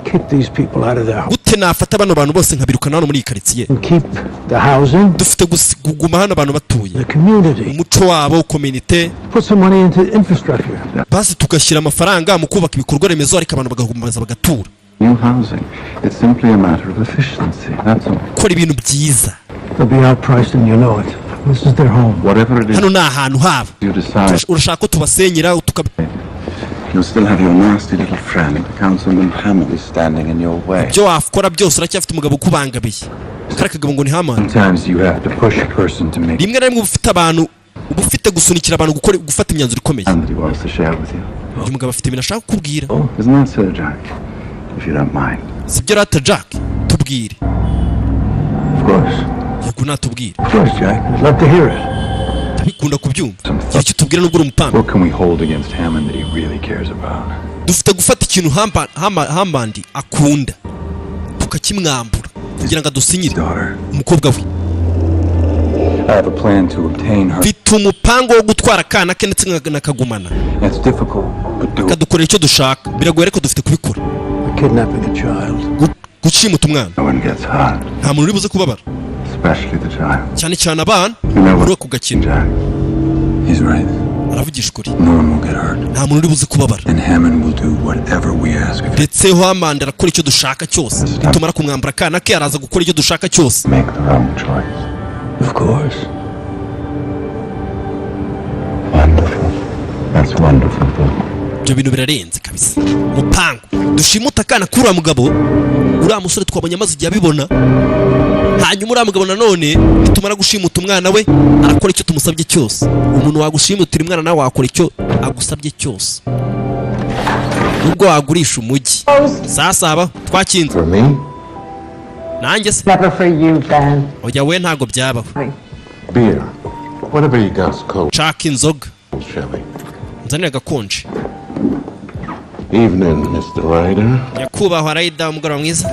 kick these people out of their home? Gute nafata bano bantu bose nkabirukana hano muri quartier? And keep the housing, Dufite kuguma hano abantu batuye. the community. Umuco wabo community. Put some money into infrastructure. Basi tugashyira amafaranga mu kubaka ibikorwa remezo ariko abantu bagakomeza bagatura. New housing. It's simply a matter of efficiency, that's all. Kora ibintu byiza. They'll be outpriced and you know it. This is their home. Whatever it is Hano ni ahantu habo. you decide, Urashaka ko tubasenyera you'll still have your nasty little friend, Councilman Hammond, standing in your way. byo wakora byose uracyafite umugabo ukubangabiye. Kare kagabo ngo ni Hammond. Sometimes you have to push a person to make Rimwe na rimwe ufite abantu ufite gusunikira abantu gufata imyanzuro ikomeye. that he wants to share with you. Uyu mugabo afite ibintu ashaka kukubwira. Isn't that so, Jack? If you don't mind. Sibyo rata Jack tubwire. Of course. Yego natubwire. Of course, Jack. I'd love to hear it. Ndabikunda kubyumva. Icyo tubwira nubwo uri umupanga. What can we hold against Hammond that he really cares about? Dufite gufata ikintu Hammond akunda tukakimwambura kugira ngo adusinyire umukobwa we. I have a plan to obtain her. Mfite umupango wo gutwara akana ke ndetse nakagumana. It's difficult, but do it. Akadukorera icyo dushaka biragoye ariko dufite kubikora. Kidnapping a child. Gucimuta umwana No one gets hurt, nta muntu uri buze kubabara especially the child. cyane cyane abana never- uri kugakina. Jack, He's right. Aravugisha ukuri No one will get hurt. nta muntu uri buze kubabara And Hammond will do whatever we ask of him. ndetse Hammond arakora icyo dushaka cyose nitumara kumwambura akana ke araza gukora icyo dushaka cyose. make the wrong choice. Of course. Wonderful. That's wonderful, Bill. ibyo bintu birarenze kabisa. Mupango dushimuta akana kuri mugabo uriya musore twabonye amaze igihe abibona hanyuma uriya mugabo nanone nitumara gushimuta umwana we arakora icyo tumusabye cyose. Umuntu wagushimutira umwana nawe wakora icyo agusabye cyose nubwo wagurisha umujyi. Sasa aba twakinze For me? nanjye se Never for you, Ben. oya we ntago byabaho. Beer. Whatever you got's cold, Nshaka inzoga Shelly. nzanira agakonje. Evening, Mr. Ryder. nyakubahwa Ryder umugoroba mwiza.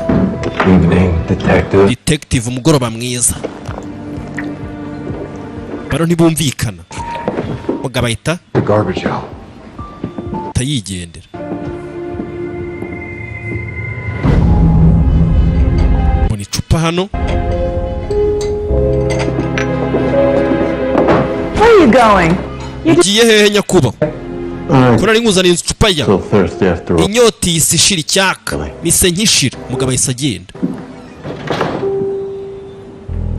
Evening, detective. Detective umugoroba mwiza. Baro ntibumvikana mugabo ahita The garbage out. tayigendera. Mbona icupa hano. Where are you going? Ugiye hehe nyakubahwa? Ko nari nkuzaniye icupa ya So thirsty after all. inyota isishira icyaka mise nkishira. Mugabo ahise agenda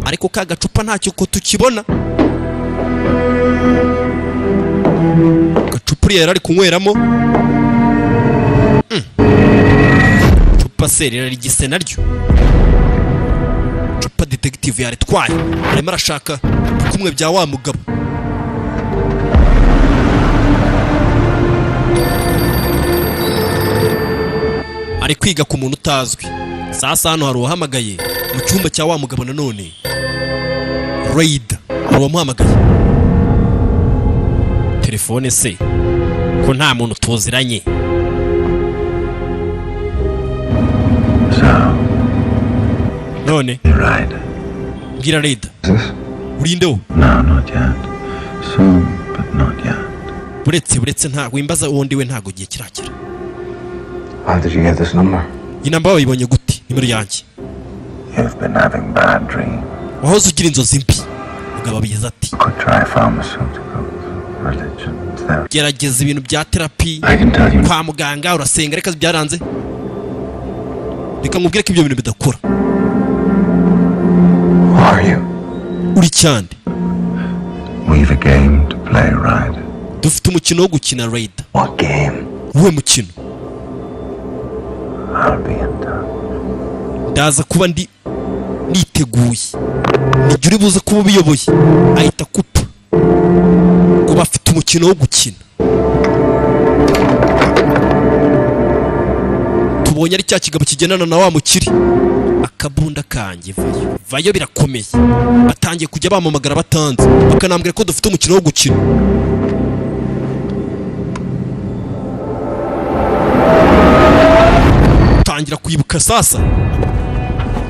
ariko ka gacupa ntacyo ko tukibona. Gacupa yari ari kunyweramo cupa seri yari gise naryo. Cupa detective yaritwaye arimo arashaka kumwe bya wa mugabo. Ari kwiga ku muntu utazwi. Sasa hano hari uwahamagaye mu cyumba cya wa mugabo nanone. Ryder hari uwamuhamagaye. Telefone se ko nta muntu tuziranye. So, None you're right. bwira Ryder Is this? urinde wo No, not yet. Soon, but not yet. buretse nta wimbaza undi we ntago giye kirakira. How did you get this number? Iyi namba wayibonye gute? Nimero yanjye. You've been having bad dreams. Wahoze ugira inzozi mbi. Mugabo abigize ati Could try pharmaceuticals, religion, therapy. gerageza ibintu bya therapy I can tell you. kwa muganga urasenga reka byaranze. Reka nkubwire ko ibyo bintu bidakora. Who are you? Uri cyande. We've a game to play, right? Dufite umukino wo gukina Ryder. What game? Uwe mukino. I'll be in touch. ndaza kuba niteguye. Nijye uri buze kuba ubiyoboye ahita kupa ngo bafite umukino wo gukina. Tubonye ari cya kigabo kigenana na wa mukiri. Akabunda kanjye vayo birakomeye. Batangiye kujya bamamagara batanze bakanambwira ko dufite umukino wo gukina. Tangira kwibuka sasa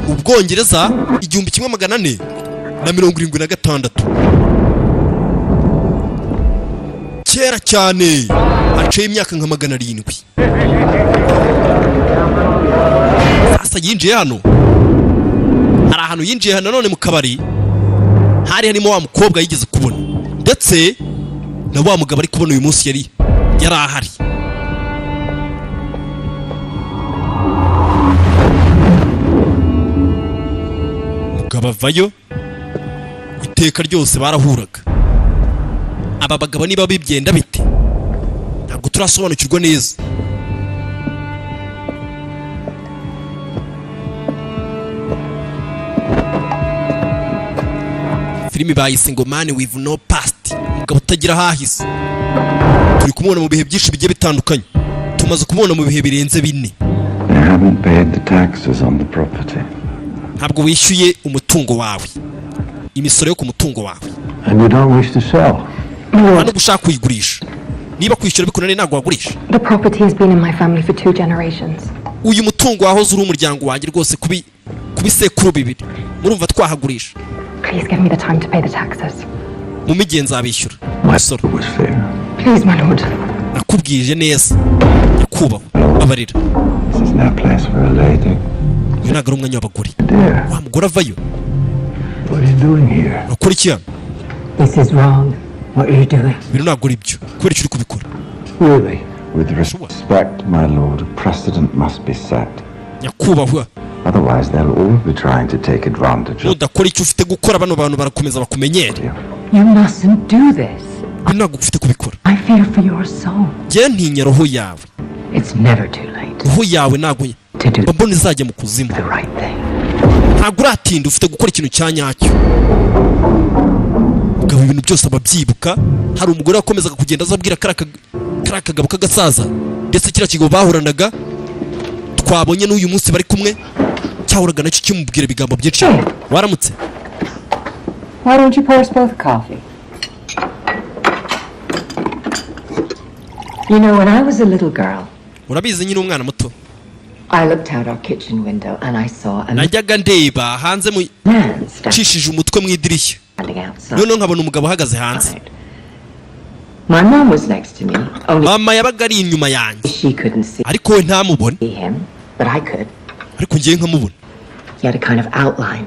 Ubwongereza 1476 kera cyane haciye imyaka nka 700. Sasa yinjiye hano, hari ahantu yinjiye hano none mu kabari hari harimo wa mukobwa yigeze kubona, ndetse na wa mugabo ari kubona uyu munsi yari ahari. Bavayo iteka ryose barahuraga. Aba bagabo niba bibyenda bite ntabwo turasobanukirwa neza. Filimi bayise ngo Man with no past, umugabo utagira hahise. Turi kumubona mu bihe byinshi bigiye bitandukanye, tumaze kumubona mu bihe birenze 4. You haven't paid the taxes on the property. Ntabwo wishyuye umutungo wawe, imisoro yo ku mutungo wawe. And you don't wish to sell? Hano gushaka kuyigurisha. Niba kwishyura bikunaniye ntabwo wagurisha. The property has been in my family for 2 generations. Uyu mutungo wahoze uri umuryango wanjye rwose kubisekuru 2. Murumva twahagurisha. Please give me the time to pay the taxes. Mu migenzo abishyura. My was fair. Please, my lord. Nakubwije neza. Yakubaho. Abarira. This is no place for a lady. Ntabwo ari umwanya w'abagore. There. Wa mugore avayo. What are you doing here? Ukora iki hano? This is wrong. What are you doing? Ibintu ntabwo ari byo. Kubera icyo uri kubikora. Really? With respect, my lord, a precedent must be set. Nyakubahwa. Otherwise, they'll all be trying to take advantage of Udakora icyo ufite gukora, bano bantu barakomeza bakumenyere. you. You mustn't do this. Ntabwo ufite kubikora. I fear for your soul. Njye ntinya roho yawe. It's never too late Roho yawe ntabwo to do mbona izajya mu kuzimu. the right thing. Ntabwo uratinda, ufite gukora ikintu cya nyacyo. Ugabo ibintu byose ababyibuka. Hari umugore wakomezaga kugenda azabwira kara kagabo k'agasaza, ndetse kira kigo bahuranaga twabonye n'uyu munsi bari kumwe cyahuraga nacyo kimubwira ibigambo byinshi. Waramutse. Why don't you pour us both coffee? You know, when I was a little girl, Urabizi nyine umwana muto. I looked out our kitchen window and I saw a Najyaga ndeba hanze mu man cishije umutwe mu idirishya. standing outside. Noneho nkabona umugabo ahagaze hanze. My mom was next to me, only Mama yabaga ari inyuma yanjye, she couldn't see ariko we ntamubone, him, but I could. ariko ngiye nkamubona. He had a kind of outline,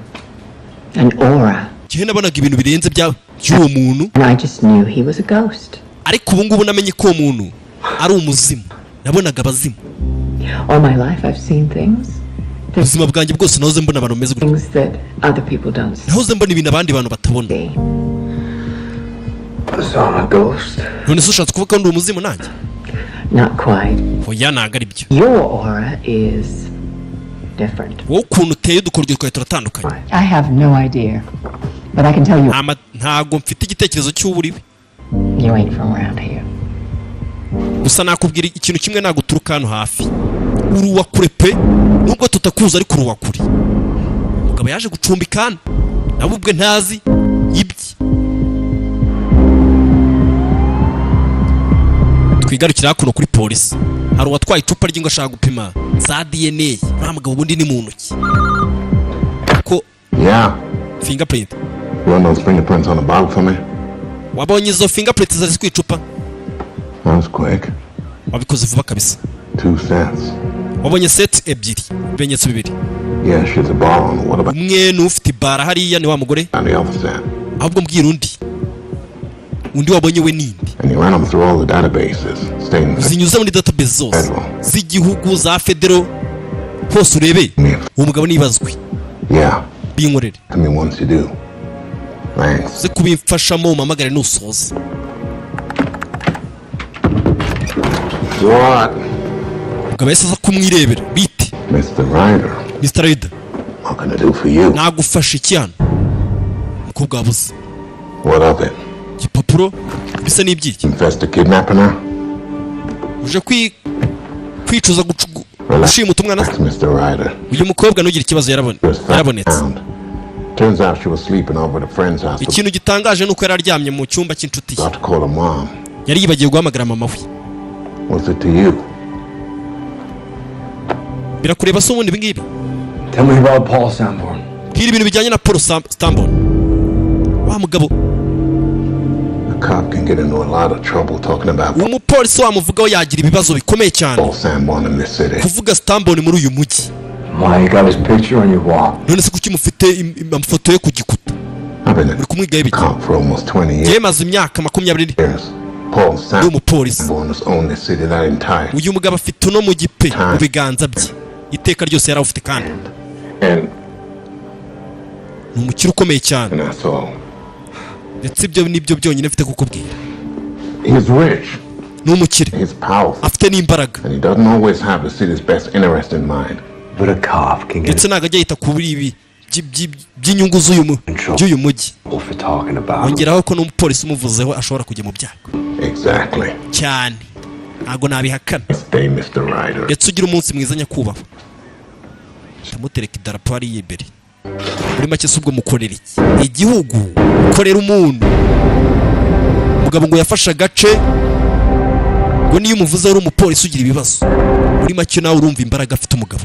an aura, Ngiye nabonaga ibintu birenze by'uwo muntu, and I just knew he was a ghost. ariko ubu ngubu namenye ko uwo muntu ari umuzimu. Nabonaga abazimu. All my life I've seen things. There's Ubuzima bwanjye bwose nahoze mbona abantu bameze gutya. things that other people don't see. Nahoze mbona ibintu abandi bantu batabona. So I'm a ghost. None se ushatse kuvuga ko ndi umuzimu nanjye? Not quite. Oya ntabwo ari byo. Your aura is different. Wowe ukuntu uteye udukoryo twawe turatandukanye. I have no idea, but I can tell you Ntabwo mfite igitekerezo cy'ubu uriwe. you ain't from around here. Gusa nakubwira ikintu kimwe, ntabwo uturuka hano hafi. Uri uwa kure pe, nubwo tutakuzi ariko uri uwa kure. Umugabo yaje gucumbika hano, nawe ubwe ntazi ibye. Twigarukira hakuno kuri polisi. Hari uwatwaye icupa ry'ingo ashaka gupima za DNA. Nta mugabo ubundi ni mu ntoki. Ko Yeah. fingerprint. You want those fingerprints on the bottle for me? Wabonye izo fingerprint zari ku icupa? That was quick. Wabikoze vuba kabisa. 2 cents. Wabonye set ebyiri, ibimenyetso bibiri. Yeah, she's a ball. What about Umwe n'ufite bara hariya ni wa mugore, on the other side? ahubwo mbwira undi wabonye we ninde. And you ran them through all the databases. Staying Zinyuze muri database zose z'igihugu za federal hose urebe. Uwo mugabo nibazwe. Yeah. Binkorere. I mean, once you do. Thanks. Ze kubimfashamo umamagare nusoza. What? Mugabo yese aza kumwirebera bite. Mr. Ryder. Mr. Ryder, What can I do for you? nagufasha iki hano? Umukobwa wabuze. What of it? Igipapuro bisa n'ibyiki. Confess to kidnapping her? Uje kwicuza gushimuta umwana. Mr. Ryder. Uyu mukobwa nugira ikibazo yarabonetse. Turns out she was sleeping over at a friend's house. Ikintu gitangaje nuko yari aryamye mu cyumba cy'inshuti ye. Got to call her mom. Yari yibagiye guhamagara mama we. What's it to you? Birakureba so ubundi bingibi. Tell me about Paul Sanborn. Hiri ibintu bijyanye na Paul Sanborn. Wa mugabo. A cop can get into a lot of trouble talking about Umupolisi wamuvugaho yagira ibibazo bikomeye cyane. Paul Sanborn in this city. Kuvuga Sanborn muri uyu mujyi. Why you got his picture on your wall? None se kuki mufite amafoto ye ku gikuta? I've been a kumwigaho ibiki. cop for almost 20 years. Yemaze imyaka 20. Paul umupolisi. Sanborn has owned this city that entire. Uyu mugabo afite no mu gipe mu biganza bye. Iteka ryose yarawufite kandi. Ni umukire ukomeye cyane. And that's all. Ndetse ibyo nibyo byonyine mfite kukubwira. He's rich. Ni umukire. He's powerful. Afite n'imbaraga. And he doesn't always have the city's best interest in mind. But a cop can get ndetse nagajya yita kuri ibi by'inyungu z'uyu mujyi. Ongeraho ko n'umupolisi umuvuzeho ashobora kujya mu byago. Exactly. Cyane. Ntago nabihakana. Stay, Mr. Ryder. Ndetse ugira umunsi mwiza nyakubahwa. Tamutereka idarapo ari imbere. Muri make subwo mukorera iki? Igihugu ukorera umuntu. Umugabo ngo yafasha agace ngo niyo umuvuze ari umupolisi ugira ibibazo. Muri make nawe urumva imbaraga afite umugabo.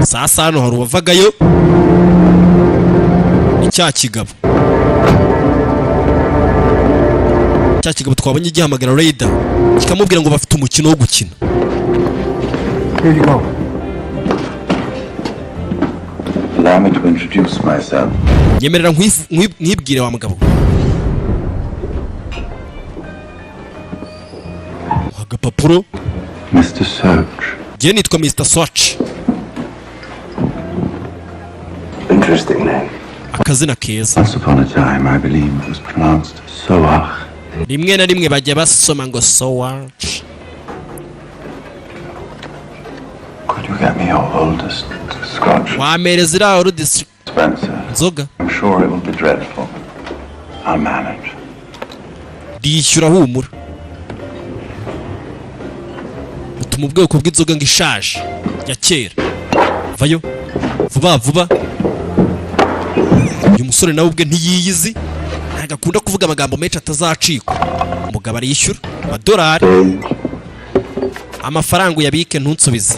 Sasa hano hari uwavagayo icya kigabo twabonye igihamagara Raider kikamubwira ngo bafite umukino wo gukina. Here you go. Allow me to introduce myself. Nyemerera nkwibwire wa mugabo. Agapapuro. Mr. Search. Je nitwa Mr. Search. Interesting name. Akazina keza. Once upon a time, I believe it was pronounced Soach. Rimwe na rimwe bajya basoma ngo Soach. Could you get me your oldest Scotch? Wamereza iriya Old Spencer. Nzoga. I'm sure it will be dreadful. I'll manage. Ndishyura humura. Utuma ubwoko bw'inzoga ngo ishaje ya kera. Vayo. Vuba. Uyu musore nawe ubwe ntiyiyizi. Agakunda kuvuga amagambo menshi atazacika. Umugabo arishyura $1. Amafaranga uyabike ntunsubize.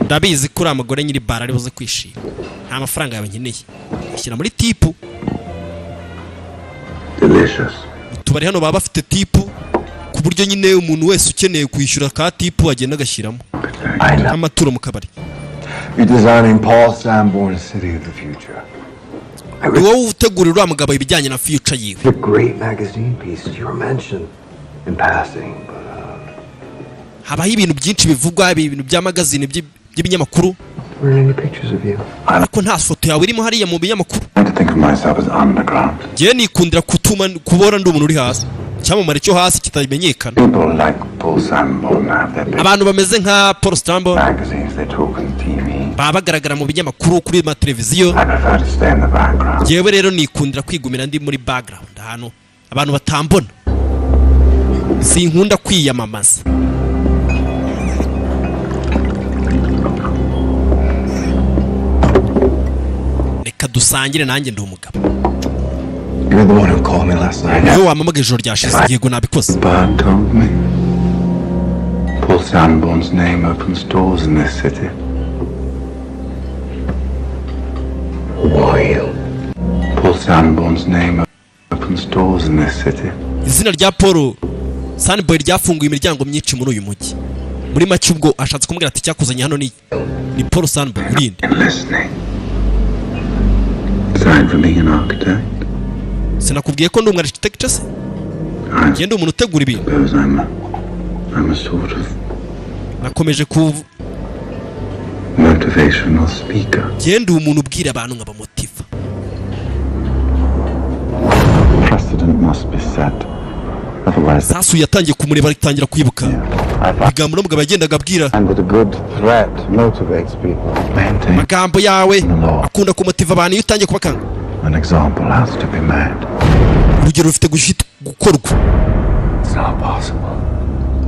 Ndabizi kuri amagore nyiri bar ari buze kwishima. Nta mafaranga yawe nkeneye. Ishyira muri tipu. Delicious. Tubari hano baba bafite tipu ku buryo nyine umuntu wese ukeneye kwishyura ka tipu agenda agashyiramo. Amaturo mu kabari. You're designing Paul Sanborn's city of the future. Ni wowe utegurira wa mugabo ibijyanye na future yiwe. A great magazine piece you were mentioned in passing, but habaho ibintu byinshi bivugwa, ibintu bya magazine by'ibinyamakuru. were any pictures of you? Ariko nta foto yawe irimo hariya mu binyamakuru. I like to think of myself as underground. Je nikundira kubora ndi umuntu uri hasi. Cyamamare cyo hasi kitamenyekana. People like Paul Sanborn have their big Abantu bameze nka Paul Sanborn magazines, they talk on TV. baba bagaragara mu binyamakuru kuri televiziyo. I prefer to stay in the background. Jewe rero nikundira kwigumira ndi muri background hano abantu batambona. Sinkunda kwiyamamaza. Reka dusangire nanjye ndi umugabo. You're the one who called me last night. Yo wamamaga ijoro ryashize yego nabikoze. Bird told me. Paul Sanborn's name opens doors in this city. Who are you? Paul Sanborn's name opens doors in this city. Izina rya Paul Sanborn ryafunguye imiryango myinshi muri uyu mujyi. Muri make ubwo ashatse kumubwira ati cyakuzanye hano ni Paul Sanborn urinde. And listening. Aside from being an architect, Sinakubwiye ko ndi umu architect se? Ngende umuntu utegura ibintu. suppose I'm a sort of Nakomeje motivational speaker. genda umuntu ubwira abantu nkabamotiva. Precedent must be set. Otherwise, Sasu yatangiye kumureba aritangira kwibuka bigambo n'umugabo yagendaga abwira and that a good threat motivates people. Maintain amagambo yawe akunda kumotiva abantu iyo utangiye kubakanga. an example has to be made. urugero rufite gukorwa. It's not possible.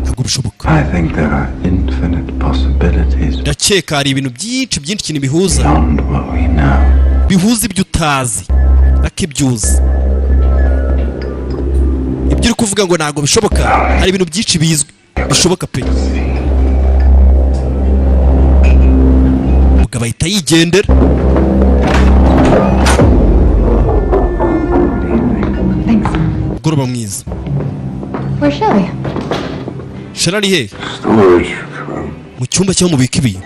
ntabwo bishoboka. I think there are infinite possibilities ndakeka hari ibintu byinshi cyane bihuza beyond what we know. bihuza ibyo utazi akibyuzi. ibyo uri kuvuga ngo ntabwo bishoboka, hari ibintu byinshi bizwi bishoboka pe. umugabo ahita yigendera. mugoroba mwiza. Where's Shelly? Shara ari hehe? Storage room. mu cyumba cyo mubika ibintu.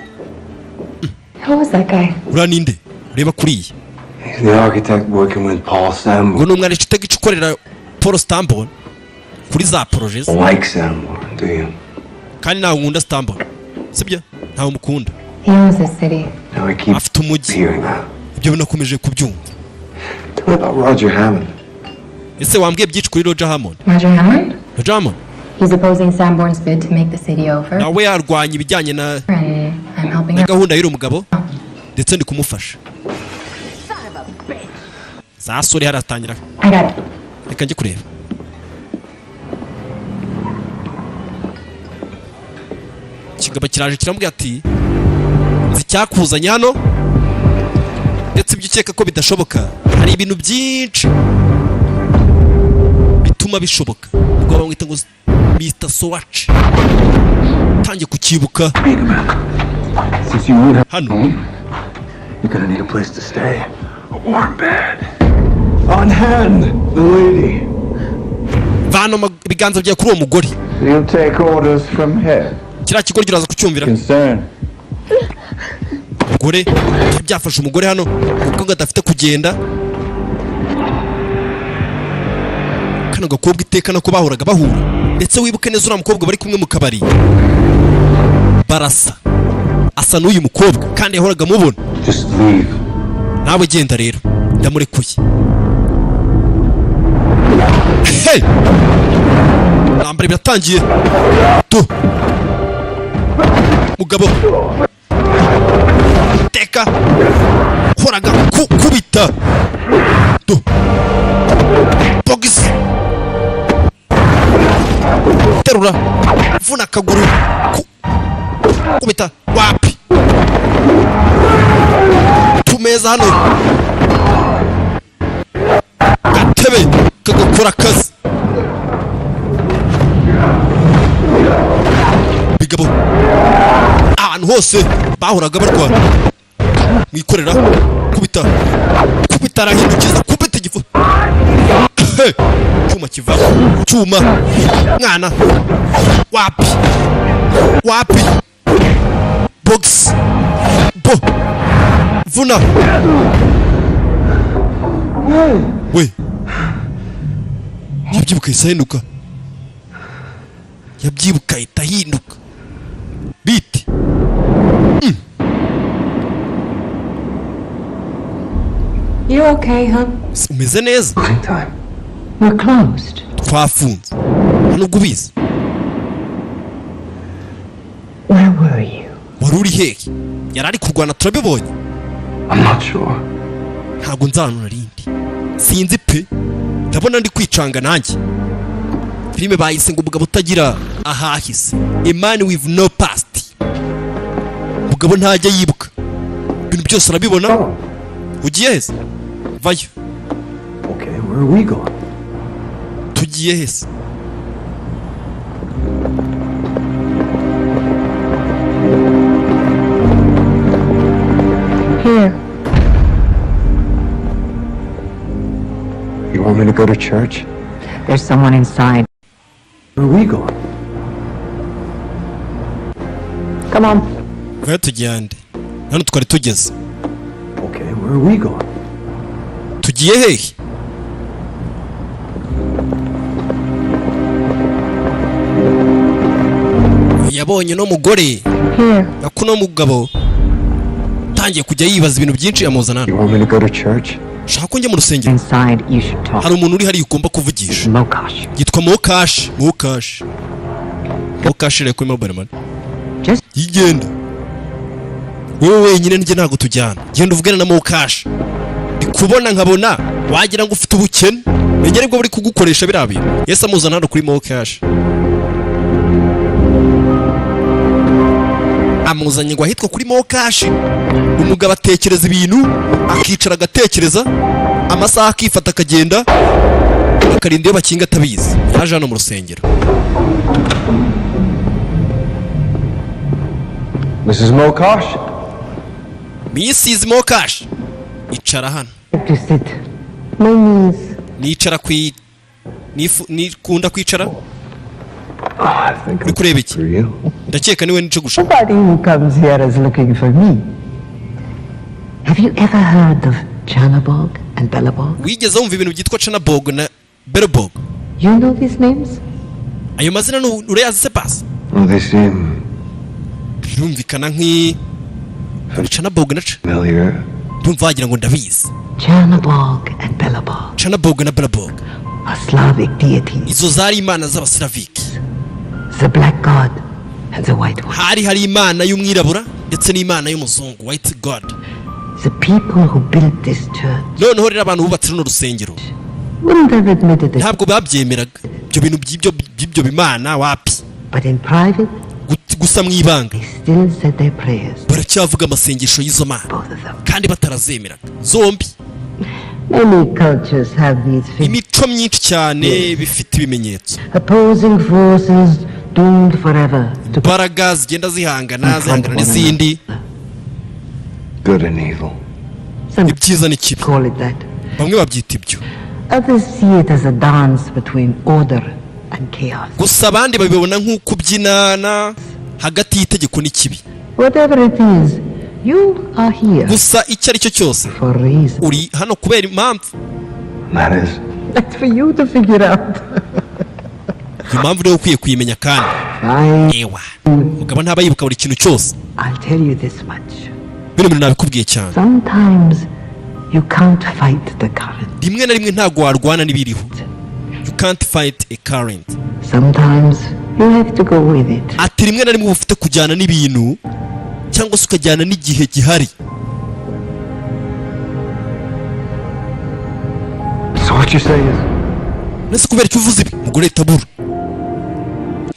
Who was that guy? uriya ninde ureba kuriya? He's the architect working with Paul Sambo. ngo ni umwanditsi utagica ukorera Paul Stambon kuri za projets. Like Sambo, do you? kandi ntawe nkunda Stambon, sibyo? ntawe mukunda. He owns this city. Now I keep afite umujyi. hearing that. ibyo binakomeje kubyumva. Tell me about Roger Hammond. ese wambwiye byinshi kuri Roger Hammond? Roger Hammond? Roger Hammond He's opposing Sanborn's bid to make the city over. nawe yarwanya ibijyanye na And I'm helping na him. gahunda y'uyu mugabo ndetse ndi kumufasha. za sore haratangira. I got it. reka njye kureba. ikigabo kiraje kiramubwira ati nzi icyakuzanye hano ndetse ibyo ukeka ko bidashoboka hari ibintu byinshi bituma bishoboka. ubwo bamwita ngo Mr. Sowachi. tangiye kukibuka Since you would have hano. you're gonna need a place to stay. A warm bed. On hand, the lady. vana ibiganza byawe kuri uwo mugore. You take orders from here. kiriya kigo uraza kucyumvira. Concern. umugore byafashe umugore hano kuko ngo adafite kugenda. kano gakobwa iteka nako bahoraga bahura ndetse wibuke neza uriya mukobwa bari kumwe mu kabari barasa. asa n'uyu mukobwa kandi yahoraga mubona. Just leave. nawe genda rero ndamurekuye. hey nambere biratangiye tu mugabo teka horaga kubita tu bogisi terura vuna akaguru kubita wapi tumeza hano gatebe kagakora akazi. bigabo ahantu hose bahoraga barwana mwikorera kubita arahindukiza kubita igifu. cyuma kiva cyuma mwana wapi box bo vuna we yabyibuka isahinduka yabyibuka itahinduka biti. You okay, huh? umeze neza? Time. We're closed. twafunze nubwo ubizi. Where were you? wari uri hehe? yari ari kurwana turabibonye. I'm not sure. ntabwo nzanura rindi sinzi pe. ndabona ndi kwicanga nanjye. filime bayise ngo umugabo utagira ahahise, a man with no past. umugabo ntajya yibuka ibintu byose arabibona. ugiye hese? vayo. Okay, where are we going? tugiye hese? Here. You want me to go to church? There's someone inside. Where are we going? Come on. vayo tugende. hano twari tugeze. Okay, where are we going? tugiye hehe? yabonye no mugore Here. nakuno mugabo yatangiye kujya yibaza ibintu byinshi amuzana hano. You want me to go to church? Shaka ko njya mu rusengero. Inside, you should talk. Hari umuntu uri hariya ugomba kuvugisha. Mokash. Yitwa Mokash. Mokash rero kuri mobile money. Just Yigenda. Wowe wenyine njye ntago tujyana. Genda uvugana na Mokash. Ndikubona nkabona wagira ngo ufite ubukene. Menye aribwo buri kugukoresha birabi. Yesu amuzana hano kuri Mokash. Amuzanye ngo ahitwa kuri Mokash. Umugabo atekereza ibintu, akicara agatekereza, amasaha akifata akagenda, akarinda iyo bakinga atabizi. Yaje hano mu rusengero. Mrs. Mokash? Mrs. Mokash. Icara hano. to sit. My knees. Nicara nikunda kwicara. I think Uri kureba iki? for you. Ndakeka niwe nico gushaka. Nobody who comes here is looking for me. Have you ever heard of Chanabog and Bellabog? Wigeze wumva ibintu byitwa Chanabog na Bellabog? You know these names? Ayo mazina urayazi se pasi? Well, they seem Birumvikana Chanabog na familiar. ndumva wagira ngo ndabizi. Chanabog and Bellabog Chanabog na Bellabog. are Slavic deities. Izo zari imana z'abaslaviki. The black god and the white one. Hari imana y'umwirabura ndetse n'imana y'umuzungu, white god. The people who built this church Noneho rero abantu bubatse runo rusengero wouldn't have admitted it, ntabwo babyemeraga ibyo bintu by'ibyo bimana wapi. but in private, Gusa mwibanga they still said their prayers, baracyavuga amasengesho y'izo mana both of them. kandi batarazemeraga zombi. Many cultures have these figures. Imico myinshi cyane bifite ibimenyetso. Opposing forces doomed forever to Imbaraga zigenda zihangana n'izindi. Good and evil. some Ibyiza n'ikibi. call it that. Bamwe babyita ibyo. Others see it as a dance between order and chaos. Gusa abandi babibona nk'uko ubyinana hagati y'itegeko n'ikibi. Whatever it is, you are here Gusa icyo ari cyo cyose for a reason. uri hano kubera impamvu. That is. That's for you to figure out. Impamvu rero ukwiye kuyimenya kandi. Fine. Ewa. Mugabo ntaba yibuka buri kintu cyose. I'll tell you this much. Bino bintu nabikubwiye cyane. Sometimes you can't fight the current. Rimwe na rimwe ntabwo warwana n'ibiriho. You can't fight a current. Sometimes you have to go with it. Ati rimwe na rimwe uba ufite kujyana n'ibintu cyangwa se ukajyana n'igihe gihari. So what you say is. Nese kubera icyo uvuze ibi mugore tabura.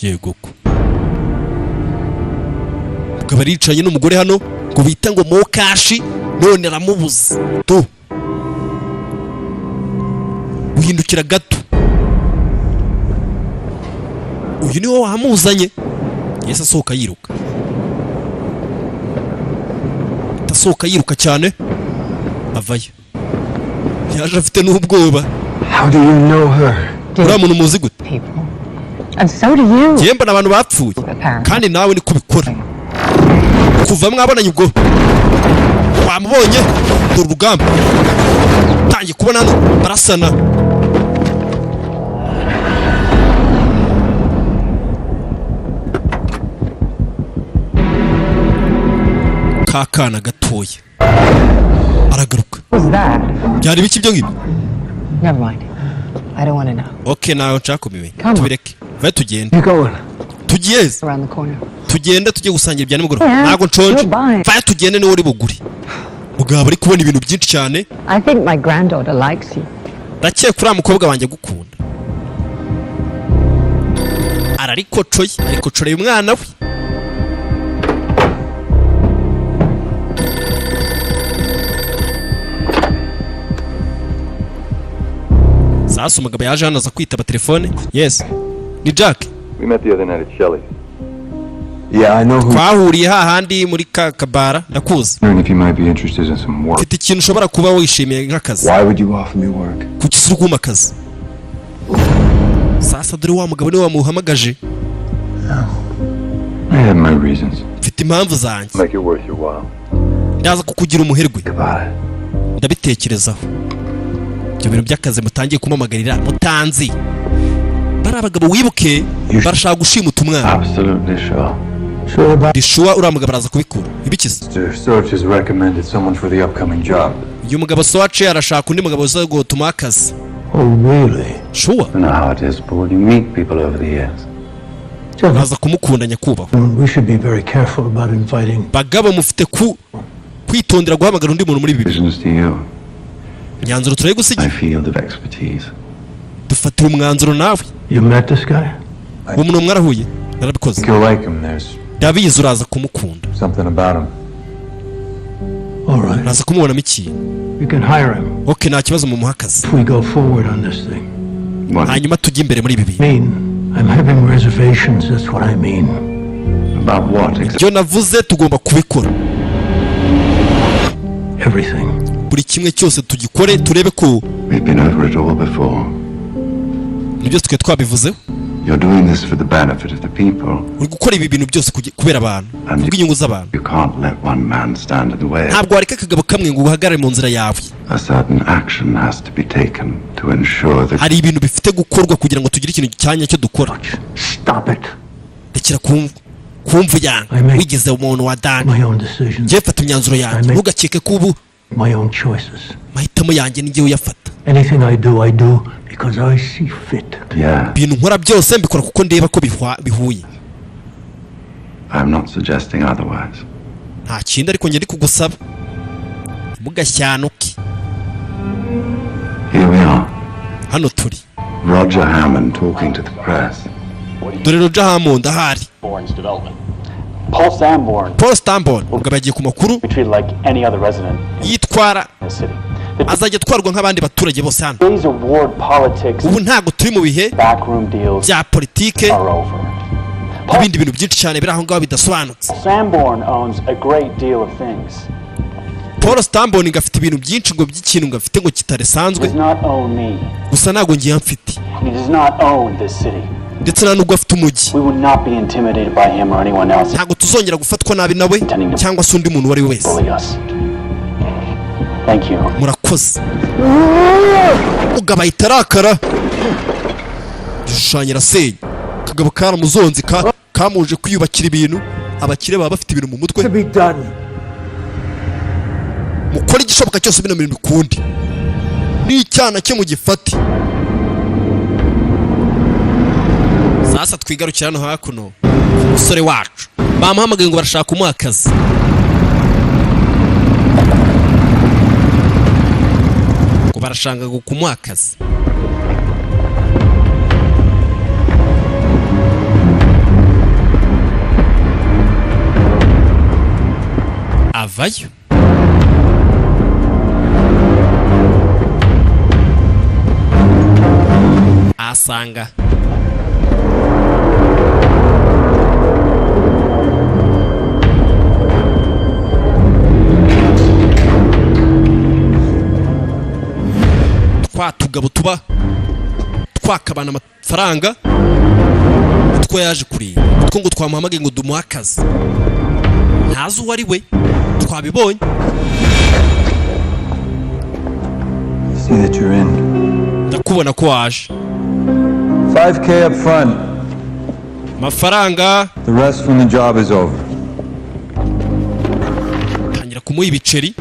Yego ko. Mugabo aricaye n'umugore hano ngo bita ngo Mokashi none aramubuza. Tu. Uhindukira gato. Uyu ni wo wamuzanye. Yesu asohoka yiruka. Tasohoka yiruka cyane. Avayo. Yaje afite n'ubwoba. How do you know her? Uriya muntu muzi gute? People. And so do you. Yemba n'abantu bapfuye. Kandi nawe ni kubikora. Kuva mwabonanye ubwo. Wamubonye dore urugamba. Tangiye kubona hano barasana. Kakana gatoya aragaruka. What's that? Byari biki byo ngibi? Never mind. I don't want to know. Okay, nawe nshaka kumenya. Come on. Tubireke. Vaye tugende. You going? Tugiyeze. Around the corner. Tugende tujye gusangira ibya nimugoroba. Yeah, Ntago nshonje. you're buying. Vaye tugende niwe uri buguri. Mugabo ari kubona ibintu byinshi cyane. I think my granddaughter likes you. Ndakeka kuri mukobwa wanjye gukunda. Ararikocoye, arikocoreye umwana we. Sasa umugabo yaje hano aza kwitaba telefone. Yes. Ni Jack. We met the other night at Shelley's. Yeah, I know who. Twahuriye hahandi muri kabara ndakuzi. Wondering if you might be interested in some work. Mfite ikintu ushobora kuba wishimiye nk'akazi. Why would you offer me work? Kuki uri kuma akazi? Sasa dore wa mugabo niwe wamuhamagaje. I have my reasons. Mfite impamvu zanjye. Make it worth your while. Ndaza kukugira umuherwe. About it. Ndabitekerezaho. Ibyo bintu by'akazi mutangiye kumamagarira mutanzi. Bari abagabo wibuke barashaka gushimuta umwana. Absolutely sure. Dishua uriya mugabo araza kubikura ibikiza. Mr. Sorch has recommended someone for the upcoming job. Uyu mugabo Soache arashaka undi mugabo uza gutuma akazi. Oh, really? Sure. You know how it is, Paul. You meet people over the years. Baza kumukunda nyakubahwa. We should be very careful about inviting. Bagabo mufite kwitondera guhamagara undi muntu muri bibi. Visions to you. Nyanzuro turaye My gusigira. field of expertise. Dufatira umwanzuro nawe. You met this guy? Uwo muntu mwarahuye narabikoze. You'll like him. There's Daviz uraza kumukunda. something about him. All right. Uraza kumubonamo ikintu. You can hire him Okay, nta kibazo mu muhakazi. if we go forward on this thing. What Hanyuma tujye imbere muri bibi. I'm having reservations, that's what I mean. about what exactly? Ibyo navuze tugomba kubikora. Everything. Buri kimwe cyose tugikore turebe ko We've been over it all before. nibyo twe twabivuzeho. You're doing this for the benefit of the people. Uri gukora ibi bintu byose kubera abantu, kubw'inyungu z'abantu. You can't let one man stand in the way. Ntabwo wareka akagabo kamwe ngo uhagarare mu nzira yawe. A certain action has to be taken to ensure that Hari ibintu bifite gukorwa kugira ngo tugire ikintu cyanya cyo dukora. Stop it. Rekera kumva yanga wigize umuntu wa dani. My own decisions. Njye mfata imyanzuro yanjye, ntugakeke ko ubu My own choices. mahitamo yanjye ni njyewe uyafata. Anything I do because I see fit. yeah, Ibintu nkora byose mbikora kuko ndeba ko bihuye. I'm not suggesting otherwise. Nta kindi ariko njye ndi kugusaba. Mugashyanuke. Here we are. Hano turi. Roger Hammond talking to the press. Dore Roger Hammond ahari. Paul Sanborn, Paul Sanborn ubwo bagiye ku makuru we treat like any other resident yitwara in the city. azajya atwarwa nk'abandi baturage bose hano. Days of ward politics, Ubu ntago turi mu bihe backroom deals bya politike are over. n'ibindi bintu byinshi cyane biri aho ngaho bidasobanutse. Sanborn owns a great deal of things. Paul Sanborn ngafite ibintu byinshi ngo by'ikintu ngafite ngo He kitaresanzwe, does not own me. gusa ntago ngiye mfite. He does not own this city. Ndetse nta nubwo afite umujyi. We will not be intimidated by him or anyone else Ntago tuzongera gufatwa nabi nawe cyangwa se undi muntu uwo ari we wese. bully us. Thank you. Murakoze. Ugabo ahita arakara. Igishushanyo rasenya. Kagabo karamuzonze kamuje kwiyubakira ibintu. Abakire baba bafite ibintu mu mutwe. Mukora igishoboka cyose bino bintu bikundi. N'icyana cye mu gifati. Sasa twigarukira hano hakuno. Umusore wacu bamuhamagaye ngo barashaka kumuha akazi. Ngo barashaka kumuha akazi. Avayo. Asanga tugabo tuba twakabana amafaranga utwo yaje kureba utwo ngo twamuhamagaye ngo dumuhe akazi. Ntazi uwo ari we twabibonye. See that you're in. Ndakubona ko waje. 5K up front. Amafaranga. The rest when the job is over. Tangira kumuha ibiceri.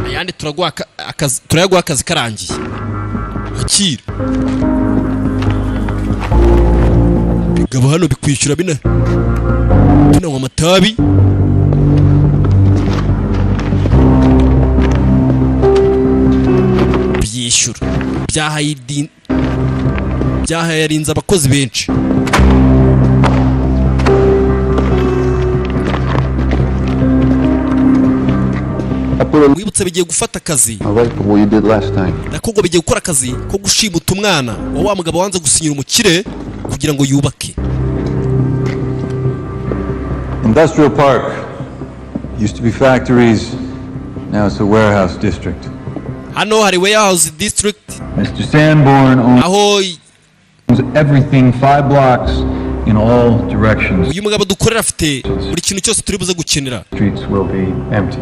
Ayandi turayaguha akazi karangiye. Akira. Bigabo hano bikwishyura bina amatabi. Byishyura. Byahaye yarinze abakozi benshi. Wibutse bigiye gufata akazi. Nakubwo bigiye gukora akazi ko gushimuta umwana wa mugabo wanze gusinyira umukire kugira ngo yubake. Industrial Park used to be factories. Now it's a warehouse district. Hano hari warehouse district. Mr. Sanborn aho owns everything 5 blocks in all directions. Uyu mugabo dukorera afite buri kintu cyose turi buze gukenera. Streets will be empty.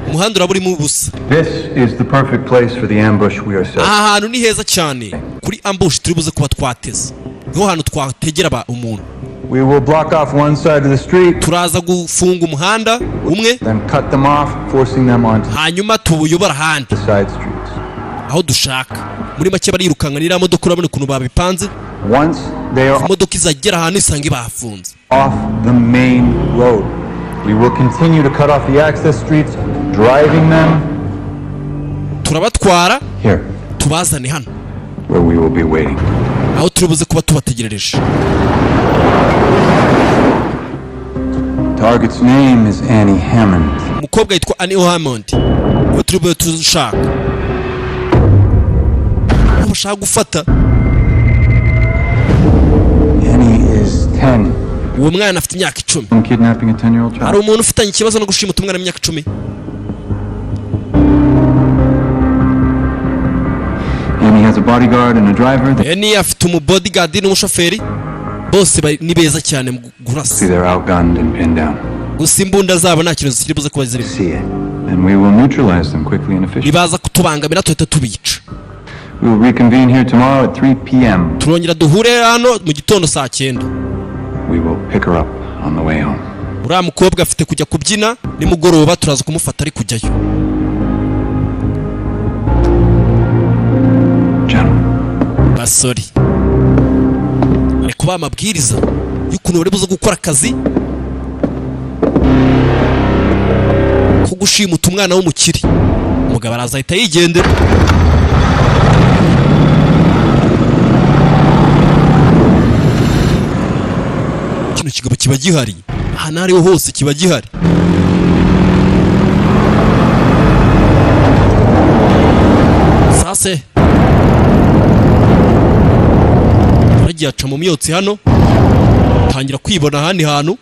Umuhanda uraburi mu busa. This is the perfect place for the ambush we are setting. Aha hantu ni heza cyane kuri ambush turi buze kuba twateze. Niho hantu twategera umuntu. We will block off one side of the street, turaza gufunga umuhanda umwe, then cut them off, forcing them onto hanyuma tubuyobora ahandi the side streets. aho dushaka. Muri make barirukanka n'iriya modoka, urabona ukuntu babipanze. Once they are imodoka izagera ahantu isanga bahafunze. off the main road, we will continue to cut off the access streets, driving them turabatwara here, tubazane hano where we will be waiting. aho turi buze kuba tubategerereje. Target's name is Annie Hammond. umukobwa yitwa Annie Hammond, uwo turi bube tushaka. aho bashaka gufata Annie is 10. uwo mwana afite imyaka 10. I'm kidnapping a 10-year-old child. hari umuntu ufitanye ikibazo no gushimuta umwana w'imyaka 10. Annie has a bodyguard and a driver. Annie afite umubodyguard n'umushoferi, bose ni beza cyane mu See, kurasa. they're outgunned and pinned down. gusa imbunda zabo nta kintu zikiri buze kuba ziri. See it, and we will neutralize them quickly and efficiently. nibaza kutubangamira tuhita tubica. We will reconvene here tomorrow at 3 p.m. turongera duhure hano mu gitondo saa 9. We will pick her up on the way home. uriya mukobwa afite kujya kubyina nimugoroba, turaza kumufata ari kujyayo. basori ari kubaha amabwiriza y'ukuntu bari buze gukora akazi ko gushimuta umwana w'umukire. umugabo araza ahita yigendera. kino kigabo kiba gihari ahantu ariho hose, kiba gihari. sase turagiye aca mu myotsi hano, tangira kwibona ahandi hantu.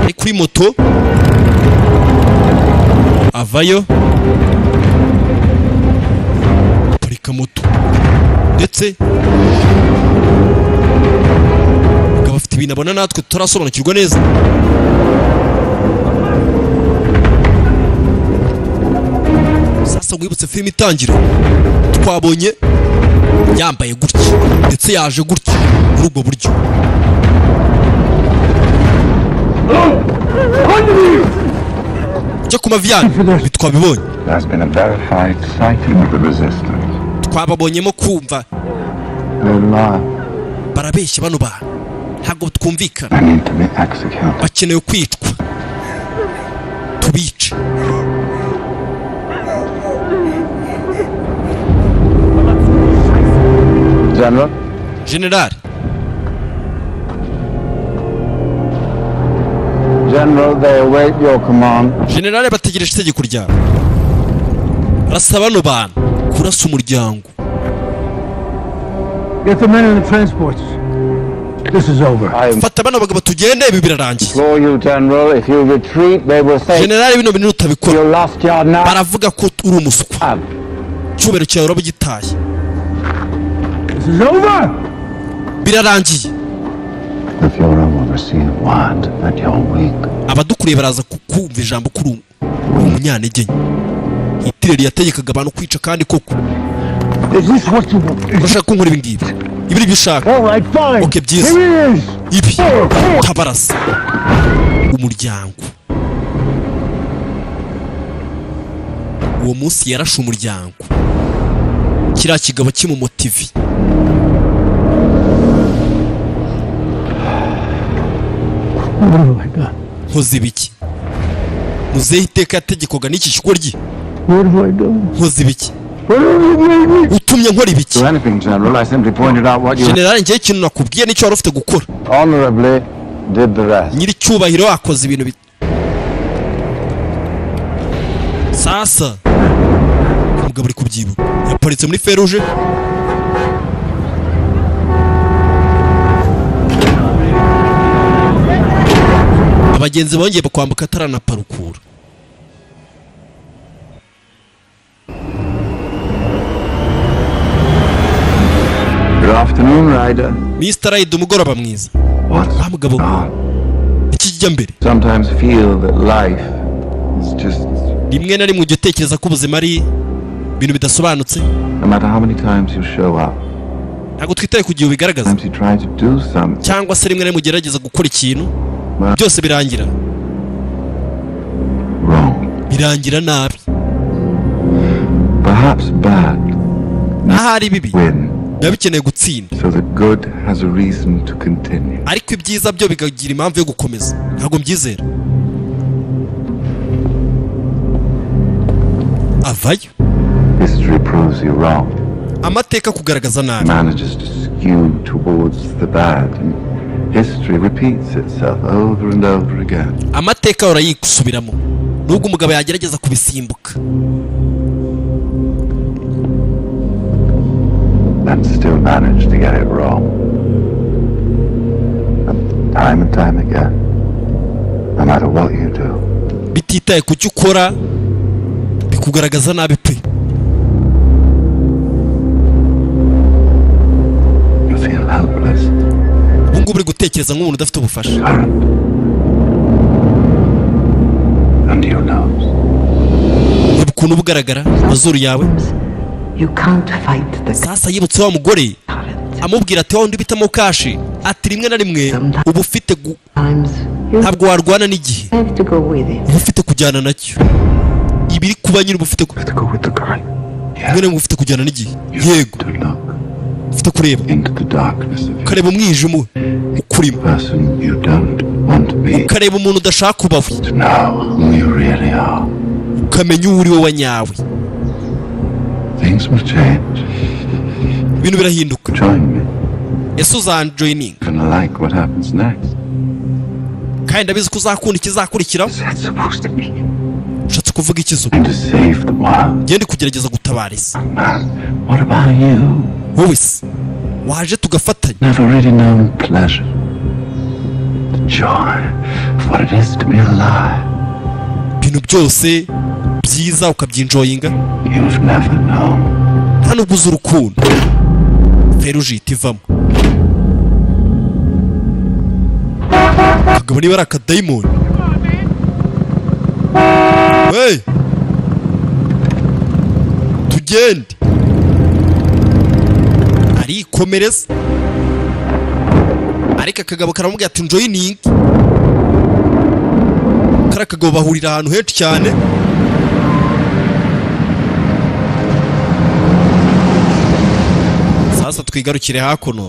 ari kuri moto avayo, parika moto, ndetse akaba afite ibintu abona natwe tutarasobanukirwa neza. sasa wibutse filime itangira, twabonye yambaye gutya ndetse yaje gutya muri ubwo buryo. ujya ku maviyani ntitwabibonye, There's been a verified sighting of the resistance. twababonyemo kumva They lie. barabeshya bano bantu, ntabwo twumvikana. I need to be executed. bakeneye kwicwa, tubice. General? generali General, they await your command. generali bategereje itegeko ryawe. barasaba bano bantu kurasa umuryango. Get the men in the transports. This is over. I fata bano bagabo tugende, ibi birarangiye. implore you, General, if you retreat, they will say generali bino bintu utabikora you lost your knife. baravuga ko uri umuswa, icyubahiro cyawe uraba ugitaye. This is over. birarangiye. The Fuhrer will receive word that you're weak. abadukuriye baraza kukumva ijambo kuri umunyantege nke. Hitler yategekaga abantu kwica, kandi koko Is this what you want? urashaka ko nkora ibi ngibi? ibi nibyo ushaka? All right, fine. Okay, byiza. Here he is. ibi tabarasa umuryango. uwo munsi yarashe umuryango, kiriya kigabo kimumotivi. What have I done? nkoze ibiki? muzehe iteka yategekwaga n'iki kigoryi? What have I done? nkoze ibiki? What have you made me? utumye nkora ibiki? Do anything, General. I simply pointed out what you generali njyewe ikintu nakubwiye n'icyo wari ufite gukora. honorably did the rest. nyiri cyubahiro akoze ibintu sasa umugabo uri kubyibuka yaparitse muri feruje. abagenzi bongeye kwambuka ataranaparukura. Good afternoon, Ryder. Mr. Ride, umugoroba mwiza. What? mugabo iki kijya mbere? Sometimes feel that life is just, rimwe na rimwe ujya utekereza ko ubuzima ari ibintu bidasobanutse. no matter how many times you show up, ntabwo twitaye ku gihe ubigaragaza Sometimes you try to do something cyangwa se rimwe na rimwe ugerageza gukora ikintu byose birangira wrong. birangira nabi Perhaps bad ahari bibi win, biba bikeneye gutsinda so the good has a reason to continue. ariko ibyiza byo bikagira impamvu yo gukomeza ntabwo mbyizera avayo History proves you wrong. amateka kugaragaza nabi Manages to skew towards the bad, and history repeats itself over and over again. amateka ahora yisubiramo nubwo umugabo yagerageza kubisimbuka And still manage to get it wrong. And time again. No matter what you do. bititaye ku cyo ukora bikugaragaza nabi pe You feel helpless. ubu ngubu uri gutekereza nk'umuntu udafite ubufasha Current. Under your nose. reba ukuntu uba ugaragara amazuru yawe You can't fight the sasa yibutse wa mugore current. amubwira ati wawundi bitamo kashi ati rimwe na rimwe uba ufite Sometimes you ntabwo warwana n'igihe have to go with it. uba ufite kujyana nacyo ibiri kuba nyine uba ufite To go with the current. rimwe na rimwe uba ufite kujyana n'igihe You yego have to look ufite kureba into the darkness of you. ukareba umwijima ukurimo Person you don't want to be. ukareba umuntu udashaka kubaho To know who you really are. ukamenya uwo uri we wa nyawe Things will change. ibintu birahinduka Join me. ese uzanjoyininga Gonna like what happens next. kandi ndabizi ko uzakunda ikizakurikiraho That's supposed to be. ushatse kuvuga ikizo And to save the world. ngende kugerageza gutabariza Man, what about you? wowe se waje tugafatanya Never really known pleasure. The joy of what it is to be alive. ibintu byose byiza ukabyinjoyinga You've never known. nta nubwo uzi urukundo feruje ihita ivamo kagabo niba ari akadayimoni hey tugende arikomereza ariko akagabo karamubwira ati njoyiningi kariya kagabo bahurira ahantu henshi cyane sasa twigarukire hakuno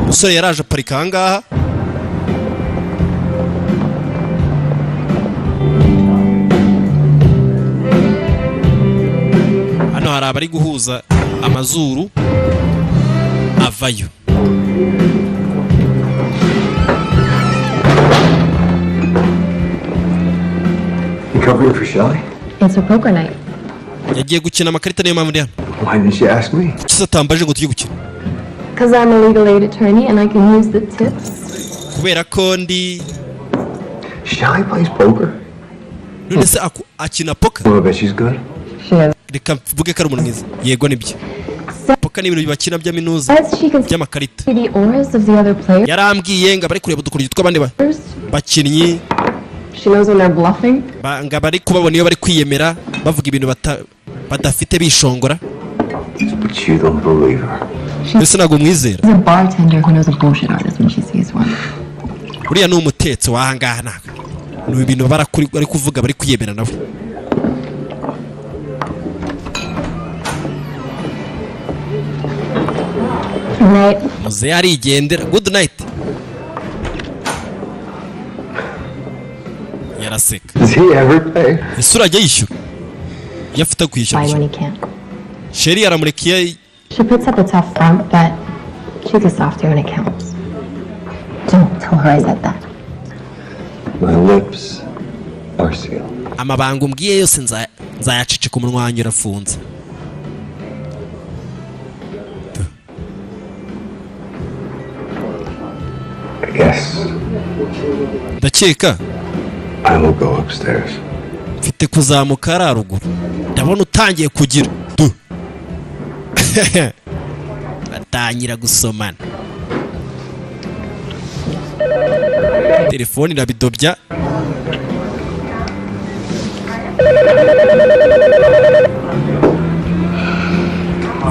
umusore yaraje aparika ahangaha hano hari abari guhuza amazuru avayo You covering for Shelley? It's a poker night. yagiye gukina amakarita niyo mpamvu ndi hano Why didn't she ask me? kuki se atambaje ngo tujye gukina Because I'm a legal aid attorney and I can use the tips. kubera ko ndi Shelley plays poker? none se akina poka Well, I bet she's good. She has. reka mvuge ko ari umuntu mwiza yego nibyo poka ni ibintu bakina by'aminuza Says she can see by'amakarita the auras of the other players. yarambwiye ngo bari kureba udukoryo tw'abandi bakinnyi She knows when they're bluffing. ngo bari kubabona iyo bari kwiyemera bavuga ibintu badafite bishongora But you don't believe her. mbese ntabwo mwizera She's a bartender who knows a bullshit artist when she sees one. uriya ni umutetsi w'ahangaha ntabwo ni ibintu bari kuvuga bari kwiyemera nabo Night. muzehe arigendera good night yaraseka Does he ever pay? ese urajya yishyura iyo afite kwishyura Buy when he can. sheri yaramurikiye She puts up a tough front, but she's a softie when it counts. Don't tell her I said that. My lips are sealed. amabanga umbwiye yose nzayaceceka umunwa wanjye urafunze I guess ndakeka I will go upstairs. mfite kuzamuka hariya ruguru ndabona utangiye kugira du batangira gusomana telefone irabidobya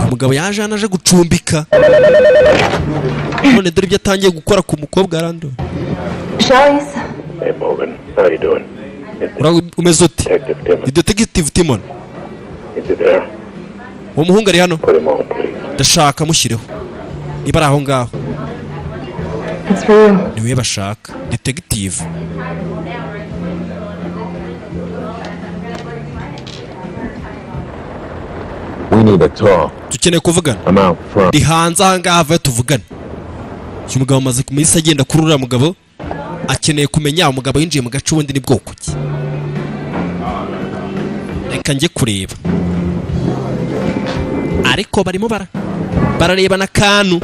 umugabo yaje hano aje gucumbika none dore ibyo atangiye gukora ku mukobwa arandura. Charlize. Hey, Morgan. How you doing? Umeze ute? Ni Detective Timon. Is it there? Uwo muhungu ari hano? Put him on, please. Ndashaka mushyireho. Niba ari aho ngaho. It's for you. Niwe bashaka. Detective. We need a talk. Dukeneye kuvugana. I'm out front. Ndi hanze aha ngaha vuba tuvugane. Uyu mugabo amaze kumisa agenda kuri uriya mugabo. Akeneye kumenya umugabo yinjiye mu gace ubundi ni bwoko ki. Reka njye kureba. Ariko barimo barareba na kantu.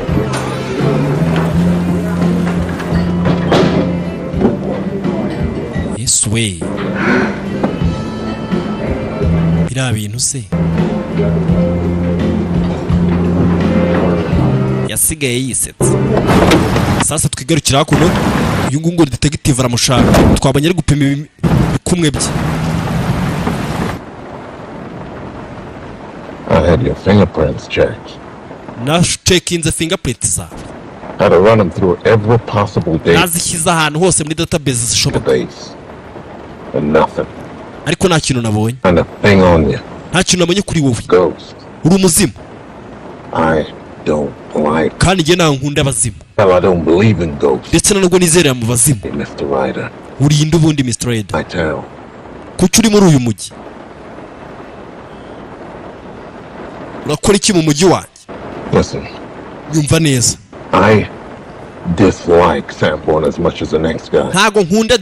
Yesu we. Biriya bintu se. Yasigaye yisetse. Sasa twigarukira hakuno. Uyu nguyu detective aramushaka. Twabanye ari gupima ibikumwe bye. I had your fingerprints checked. Na checking the fingerprints zawe. Had to run them through every possible Nazishyize ahantu hose muri database zishoboka. database. And nothing. Ariko nta kintu nabonye. And a thing on you. Nta kintu nabonye kuri wowe. Ghost. Uri umuzimu. I don't like. Kandi njye nta nkunda abazimu. Hell, I don't believe in ghosts. Ndetse nubwo nizerera mu bazimu. Hey, Mr. Ryder. Urinde ubundi Mr. Ryder. I tell. Kuki uri muri uyu mujyi? Urakora iki mu mujyi wanjye? Listen. Yumva neza. I dislike Sanborn as much as the next guy. Ntago nkunda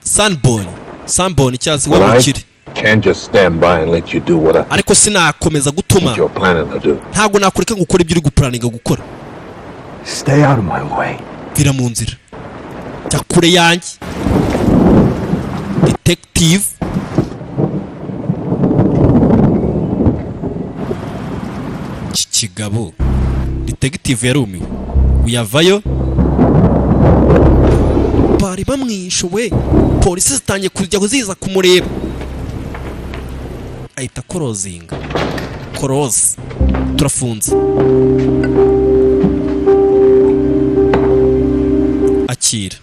Sanborn cyangwa But I wabukire. can't just stand by and let you do what Ariko sinakomeza gutuma. you're planning to do. Ntago nakureka gukora ibyo uri guplaninga gukora. Stay out of my way. Vira mu nzira. Jya kure yanjye. Detective. Kigabo. Detective yarumiwe. Uyavayo. Bari bamwishe we. Polisi zitangiye kujya kuziza kumureba. Ahita korozinga. Korozi. Turafunze. Akira.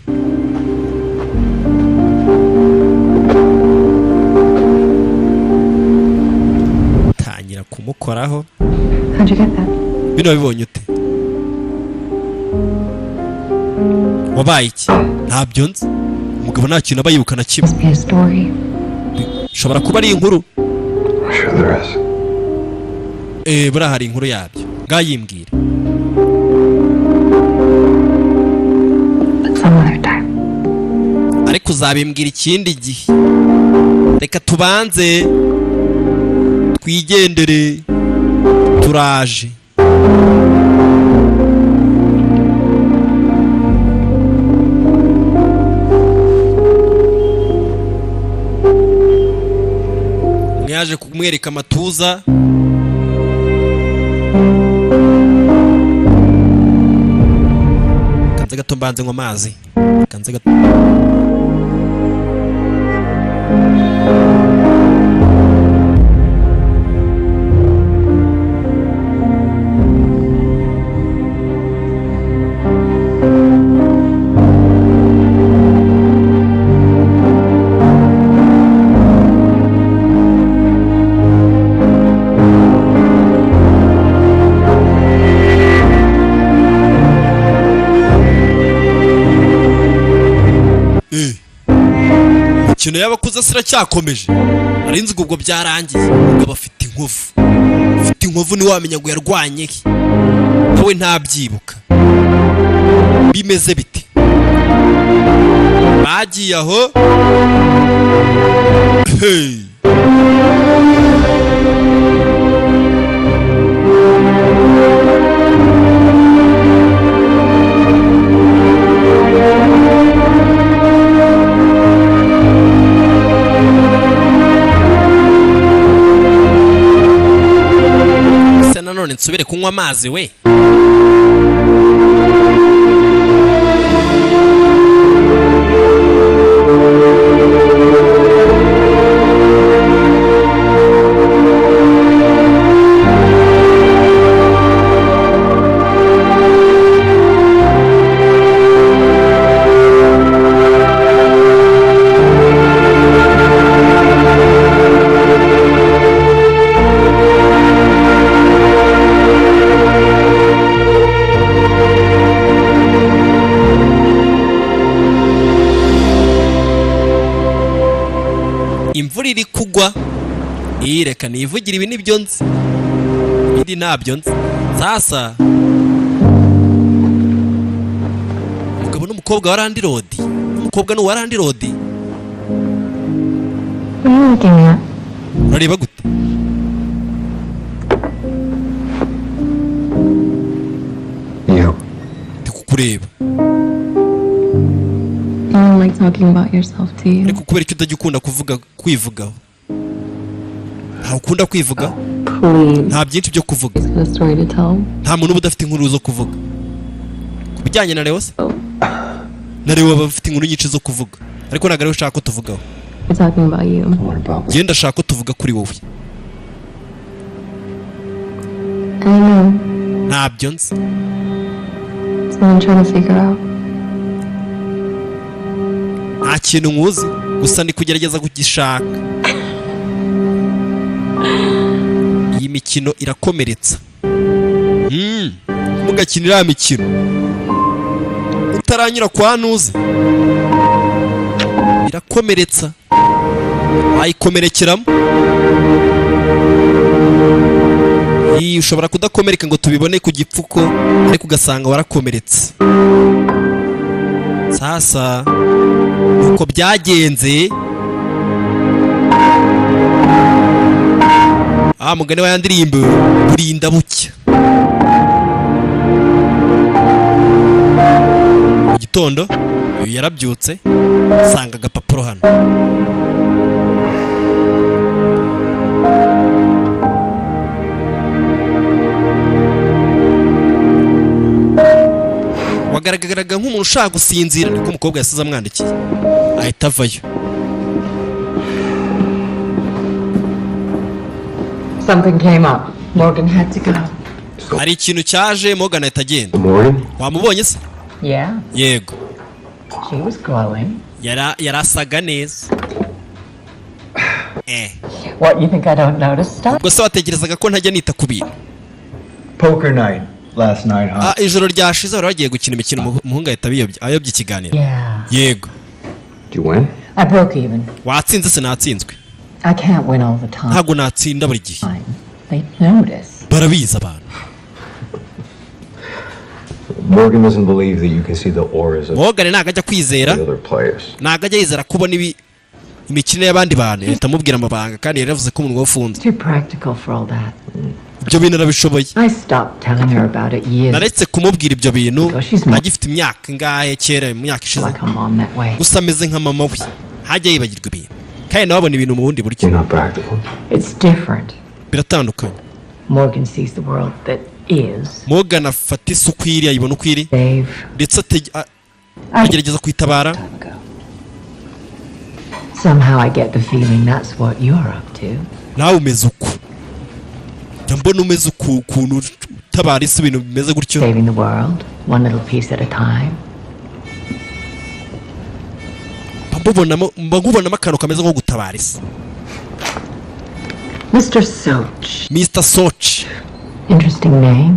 Tangira kumukoraho. How'd you get that? Bino bibonye ute? Wabaye iki? Ntabyo nzi. Umugabo nta kintu aba yibuka na kimwe. Must be a story. Shobora kuba ari inkuru. Sure there is. Buriya hari inkuru yabyo. Ngayimbwire. But some other time. Ariko uzabimbwira ikindi gihe. Reka tubanze twigendere. Turaje. Yaje kumwereka amatuza. Kanze gato mbanze ngo amazi. Kanze gato. Kino yabakuza sira cyakomeje. Arinzi ubwo byarangiye. Ubwo afite inkovu. Afite inkovu ni wamenya ngo yarwanye he. Nawe ntabyibuka. Bimeze bite? Bagiye aho. Hey. None nsubire kunywa amazi we. imvura iri kugwa. Reka nivugira ibi nibyo nzi, ibindi ntabyo nzi. Sasa umugabo n'umukobwa wa Randy Road, umukobwa ni uwa Randy Road. What are you looking at? Urareba gute? You. Ndi kukureba. You don't like talking about yourself, do you? Ariko kubera icyo utajya ukunda kwivugaho. Nta ukunda kwivuga? Please. Nta byinshi byo kuvuga. Got a story to tell? Nta muntu uba udafite inkuru zo kuvuga. Ku bijyanye na Leo se? Na Leo aba afite inkuru nyinshi zo kuvuga. Ariko ntabwo ariwe ushaka ko tuvugaho. We're talking about you. What about me? Genda shaka ko tuvuga kuri wowe. I know. Ntabyo nzi. It's what I'm trying to figure out. Nta kintu nkuzi, gusa ndi kugerageza kugishaka. Iyi mikino irakomeretsa. Mugakinira ya mikino utaranyura kwa ntuzi, irakomeretsa. Wayikomerekeramo. Iyi ushobora kudakomereka ngo tubibone ku gipfuko, ariko ugasanga warakomeretse. Sasa uko byagenze, mugani wa ya ndirimbo burinda bucya. Mu gitondo uyu yarabyutse asanga agapapuro hano. Wagaragaraga nk'umuntu ushaka gusinzira, niko umukobwa yasize amwandikiye ahita avayo. Something came up. Morgan had to go. Hari ikintu cyaje, Morgan ahita agenda. Morgan? Wamubonye se? Yeah, Yego. she was glowing. Yarasaga neza. What, you think I don't notice stuff? Ubwo se watekerezaga ko ntajya nita ku bintu? Poker night last night, huh? Ijoro ryashize bari bagiye gukina imikino, umuhungu ahita ayobya ikiganiro. Yeah. Yego. Did you win? I broke even. Watsinze se? Natsinzwe. I can't win all the time. Ntabwo natsinda buri gihe. They notice. Barabizi abantu. Morgan doesn't believe that you can see the auras of Morgan ntabwo ajya kwizera, the other players. ntabwo ajya yizera kubona imikino y'abandi bantu. Ahita amubwira amabanga, kandi yaravuze ko umunwa ufunze. Too practical for all that. Ibyo bintu arabishoboye. I stopped telling her about it years Naretse kumubwira ibyo bintu She's agifite imyaka ingahe, kera mu myaka ishize. like her mom that way. Gusa ameze nka mama we, hajya yibagirwa ibintu, kandi nawe abona ibintu mu bundi buryo. You're not practical. It's different. Biratandukanye. Morgan sees the world that is. Morgan afata isi uko iri, ayibona uko iri, Dave. ndetse agerageza kwitabara. Somehow I get the feeling that's what you're up to. Nawe umeze uko. Njya mbona umeze ukuntu utabara isi, ibintu bimeze gutyo. Saving the world, one little piece at a time. Mba nkubonamo akantu kameze nko gutabara isi. Mr. Soch. Mr. Soch. Interesting name.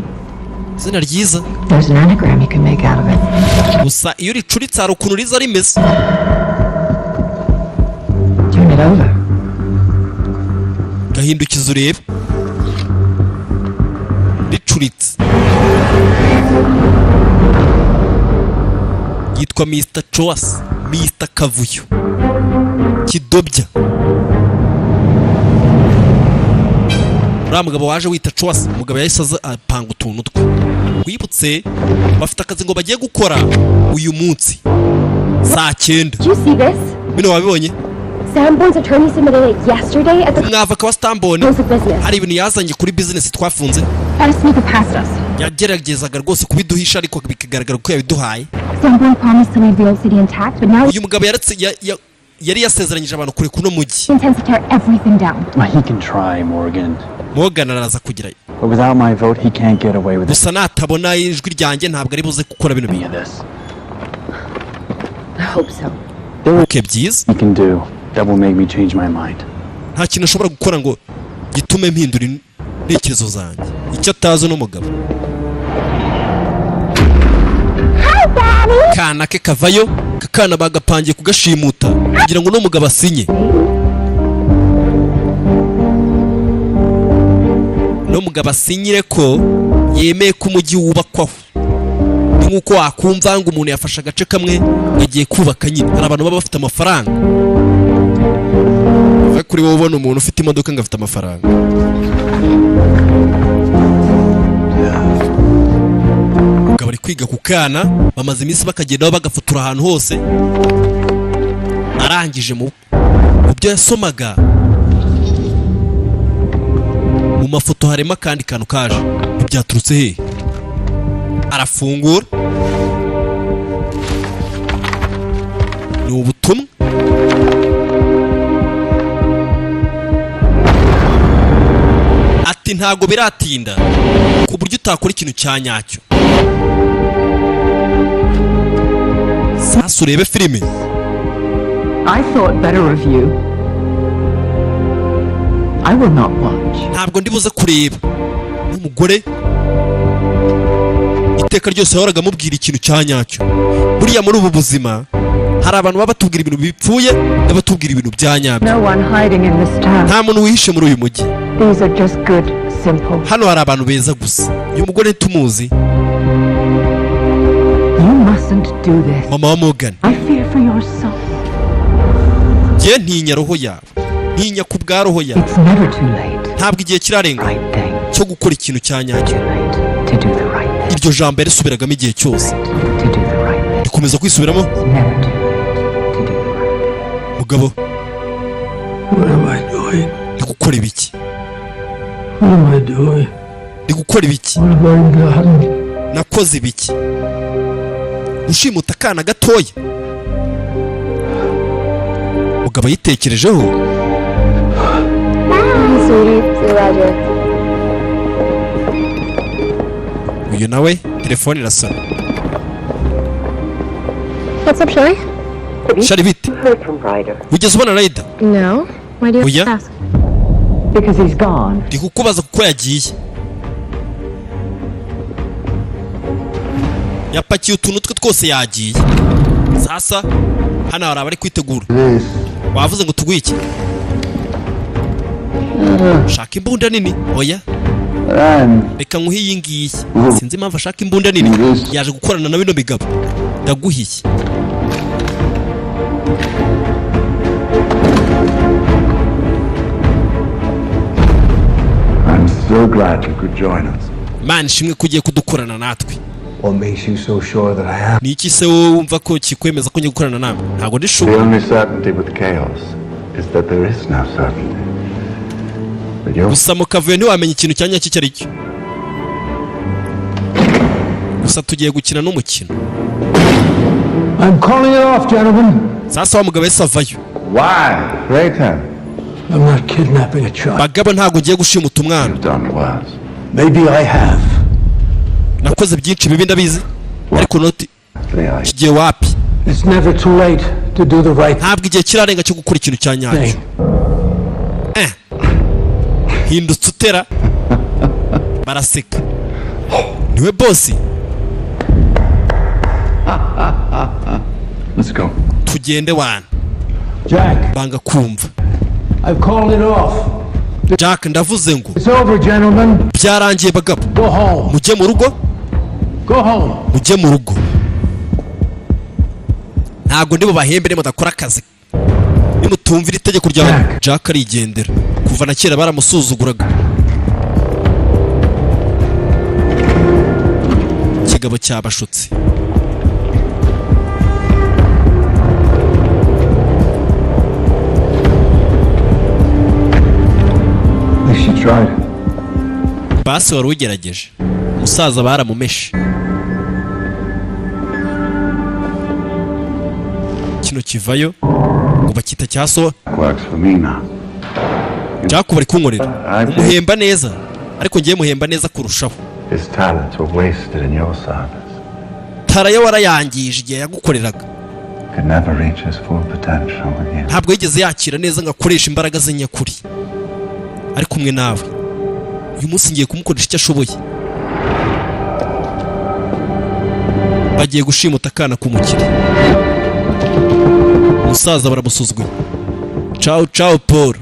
Izina ryiza. There's an anagram you can make out of it. Gusa iyo ricuritse hari ukuntu riza rimeze. Turn it over. Gahindukiza urebe. Ricuritse. Yitwa Mr. Choice, Mr. Kavuyo. Kidobya. Uriya mugabo waje wita Choice, umugabo yahise aza apanga utuntu twe. Wibutse bafite akazi ngo bagiye gukora uyu munsi saa 9. Did you see this? Bino wabibonye? Sanborn's attorney submitted it yesterday at the Mwava kwa Sanborn close of business. hari ibintu yazanye kuri business twafunze. Try to sneak it past us. Yageragezaga rwose kubiduhisha, ariko bikagaragara ko yabiduhaye. Sanborn promised to leave the old city intact, but now Uyu mugabo yari yasezeranyije abantu kure kuno mujyi. he intends to tear everything down. He can try, Morgan. Morgan araza kugira. But without my vote, he can't get away with Gusa natabona ijwi ryanjye ntabwo ari buze gukora bino any of bintu. this. I hope so. Okay, byiza. He can do that will make me change my mind. Nta kintu ashobora gukora ngo gitume mpindura intekerezo zanjye. Icyo atazi n'umugabo. Kana ke kavayo, kakana bagapangiye kugashimuta kugira ngo n'umugabo asinye. no mugabo asinyire ko yemeye ko umujyi wubakwaho. Ni nk'uko wakumva ngo umuntu yafashe agace kamwe yagiye kubaka nyine. Hari abantu baba bafite amafaranga. Uva kuri wowe ubona umuntu ufite imodoka ngo afite amafaranga. Mugabo ari kwiga ku kana, bamaze iminsi bakagendaho bagafotora ahantu hose. Arangije mu byo yasomaga mu mafoto harimo akandi kantu kaje. Byaturutse he? Arafungura, ni ubutumwa. Ati ntago biratinda ku buryo utakora ikintu cya nyacyo. Sasa urebe filime. I thought better of you. I will not watch. Ntabwo ndibuze kureba. N'umugore iteka ryose yahoraga amubwira ikintu cya nyacyo. Buriya muri ubu buzima hari abantu baba batubwira ibintu bipfuye n'abatubwira ibintu bya nyabyo. No one hiding in this town. Nta muntu wihishe muri uyu mujyi. These are just good, simple. Hano hari abantu beza gusa. Uyu mugore ntitumuzi. You mustn't do this. Mama wa Morgan. I fear for your soul. Jye ntinya roho yawe. Ntinya ku bwa roho yawe. It's never too late. Ntabwo igihe kirarenga Right thing. cyo gukora ikintu cya nyacyo. Too late to do the right thing. Iryo jambo yarisubiragamo igihe cyose. To do the right thing. Rikomeza kwisubiramo. It's never too late to do the right thing. Mugabo, What am I doing? ndi gukora ibiki? What am I doing? Ndi gukora ibiki? What have I done? Nakoze ibiki? Ushimuta akana gatoya. Mugabo yitekerejeho. Sweetie, Roger. Uyu nawe telefone irasona. What's up, Shelly? Shari bite? Heard from Ryder. Wigeze ubona Rider? No. Why do you Oya? ask? Because he's gone. Ndi kukubaza kuko yagiye. Yapakiye utuntu twe twose yagiye. Sasa hano hari abari kwitegura. Wavuze ngo tuguye iki? Shaka imbunda nini? Oya. Reka nguhe iyi ngiyi. Sinzi impamvu ashaka imbunda nini. Yaje gukorana na bino bigabo. Ndaguhiye. I'm so glad you could join us. Man, shimwe kugiye kudukorana natwe. What makes you so sure that I am? Ni iki se wowe wumva ko kikwemeza ko ngiye gukorana nawe? Ntago ndi The sure. only certainty with chaos is that there is no certainty. But you're Gusa mu kavuyo ntiwamenya ikintu cya nyacyo icyo ari cyo. Gusa tugiye gukina n'umukino. I'm calling it off, gentlemen. Sasa wa mugabo yese avayo. why? Rayton, I'm not kidnapping a child. Bagabo ntago ugiye gushimuta umwana. you've done worse. Maybe I have. Nakoze byinshi bibi ndabizi. Ariko noti Actually, I kigiye wapi? It's never too late to do the right Ntabwo igihe kirarenga cyo gukora ikintu cya nyacyo. thing. Hindutse utera. Baraseka. Niwe bosi. let's go. Tugende wana. Jack, Banga kumva. I've called it off. Jack ndavuze ngo It's over, gentlemen. byarangiye bagabo. Go home. Mujye mu rugo. Go home. Mujye mu rugo. Ntago ndi bubahembere mudakora akazi. Nimutumvira itegeko ryawe. Jack arigendera. Kuva na kera baramusuzuguraga. Kigabo cyabashutse. She tried. Basi wari ugerageje. Umusaza baramumeshe. Kino kivayo ngo bakita cyaso. Works for me now. Jack bari kunkorera. Umuhemba neza. Ariko ngiye muhemba neza kurushaho. His talents were wasted in your service. Tarayo warayangije igihe yagukoreraga. Could never reach his full potential again. Ntabwo yigeze yakira neza ngo akoreshe imbaraga ze nyakuri. Ari kumwe nawe. Uyu munsi ngiye kumukoresha icyo ashoboye. Bagiye gushimuta akana k'umukire. Umusaza baramusuzugura. Ciao ciao Paul.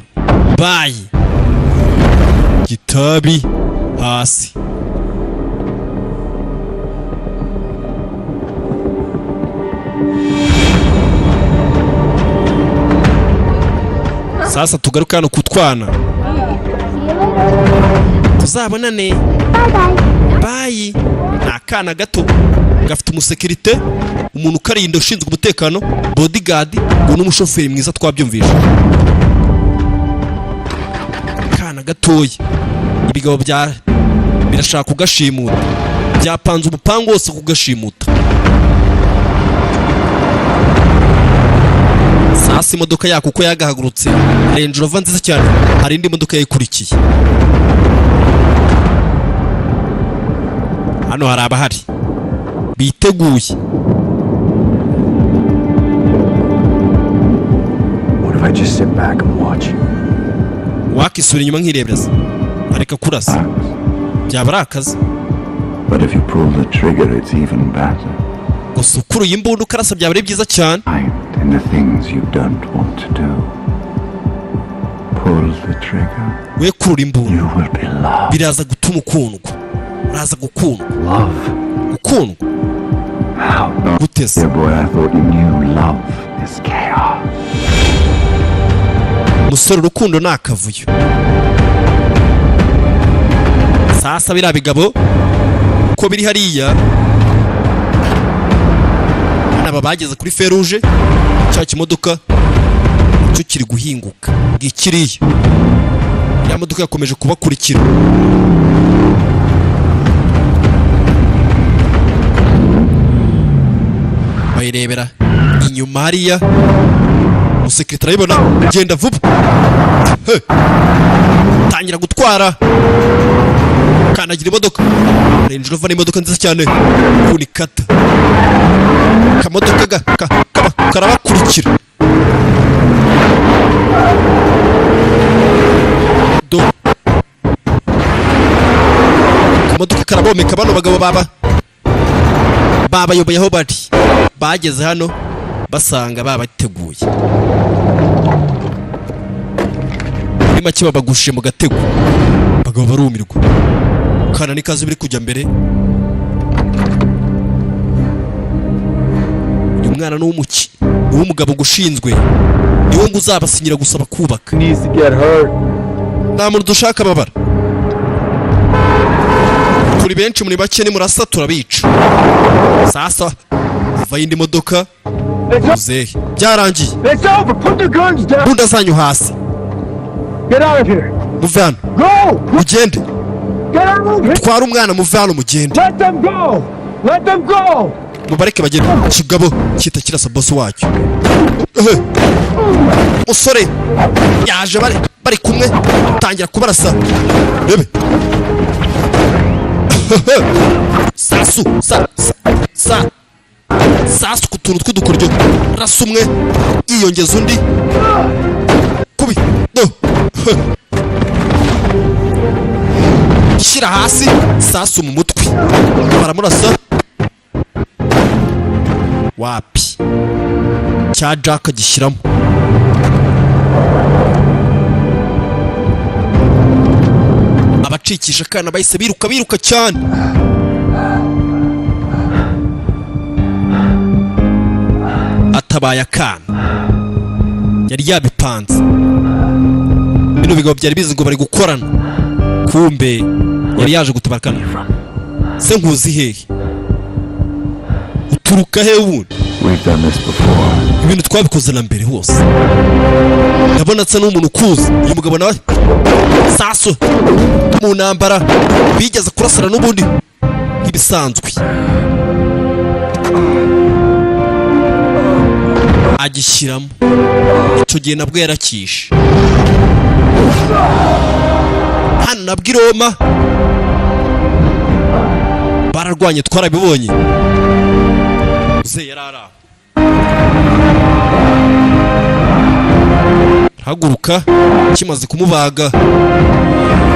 Bye. Gitabi. hasi. Sasa tugaruka hano kutwana. Tuzabonane. Bye. Ni akana gato gafite umusekirite, umuntu ukarinda ushinzwe umutekano, bodyguard, ngo n'umushoferi mwiza twabyumvisha. Akana gatoya. Ibigabo birashaka kugashimuta. Byapanze umupango wose kugashimuta. Sasa imodoka yako uko yagahagurutse, Range Rover nziza cyane, hari indi modoka yayikurikiye. Hano hari abahari biteguye. What if I just sit back and watch? Wakisura inyuma nkirebereza, areka kurasa, byaba ari akazi. But if you pull the trigger, it's even better. Gusa ukuruye imbunda ukarasa byaba ari byiza cyane. In the things you don't want to do. Pull the trigger. We kurura imbunda. You will be loved. Biraza gutuma ukundwa. Uraza gukundwa. Love? Gukundwa? How? Gutese. Dear boy, I thought you knew love is chaos. Musore, urukundo ni akavuyo. Sasa biriya bigabo uko biri hariya, aba bageze kuri feruje, cya kimodoka cyo kiri guhinguka ngikiriye. Ya modoka yakomeje kubakurikira. Bayirebera inyuma hariya, umusekirite arabibona, genda vuba, tangira gutwara, kanagira imodoka. Range Rover ni imodoka nziza cyane, kunikata kamodoka karabakurikira. Kamodoka karabomeka. Bano bagabo babayoboye aho bari, bageze hano basanga babateguye. Muri make babagushe mu gatego, bagabo barumirwa. Kana nikaze biri kujya mbere. Uyu mwana ni umuki, uwo mugabo gushinzwe niwo ngo uzabasinyira gusaba kubaka. Nta muntu dushaka babara. Turi benshi muri bake, ni murasa turabica. Sasa va indi modoka uzehe, byarangiye. Bunda zanyu hasi. Muve hano mugende. Twara umwana muve hano mugende. Mubareke bagende. Kigabo kita kirasa boss wacyo. Musore yaje bari kumwe, tangira kubarasa. Rebe Sasu Sasu kutuntu tw'udukoryo. Rasa umwe yiyongeza undi. Kubi shyira hasi. Sasu mu mutwe baramurasa. Wapi cya Jack gishyiramo. Abacikisha kana bahise biruka cyane. Atabaye akana yari yabipanze. Bino bigabo byari bizi ngo bari gukorana, kumbe yari yaje gutabarakana. Se nkuzi hehe, uturuka he wundi? Ibintu twabikoze na mbere hose. Ndabona atsa n'umuntu ukuze. Uyu mugabo nawe Sasu mu ntambara bigeze kurasana n'ubundi nk'ibisanzwe. Agishyiramo. Icyo gihe nabwo yarakishe. Hano nabwo i Roma bararwanye, twarabibonye. Ze yarara haguruka, kimaze kumubaga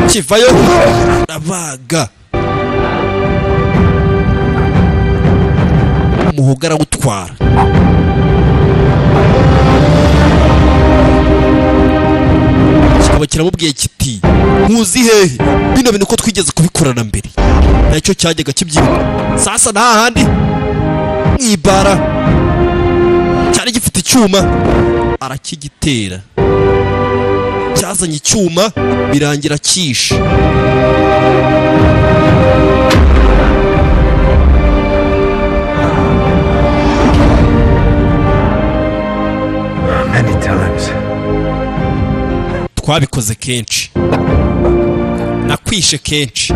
kivayo abaga. Umuhoga arawutwara. Kikaba kiramubwiye kiti muzi hehe bino bintu ko twigeze kubikorana mbere nacyo cyajyaga kibyibuka sasa nta handi mwibara cyari gifite icyuma arakigitera cyazanye icyuma birangira kishe Many times. twabikoze kenshi nakwishe kenshi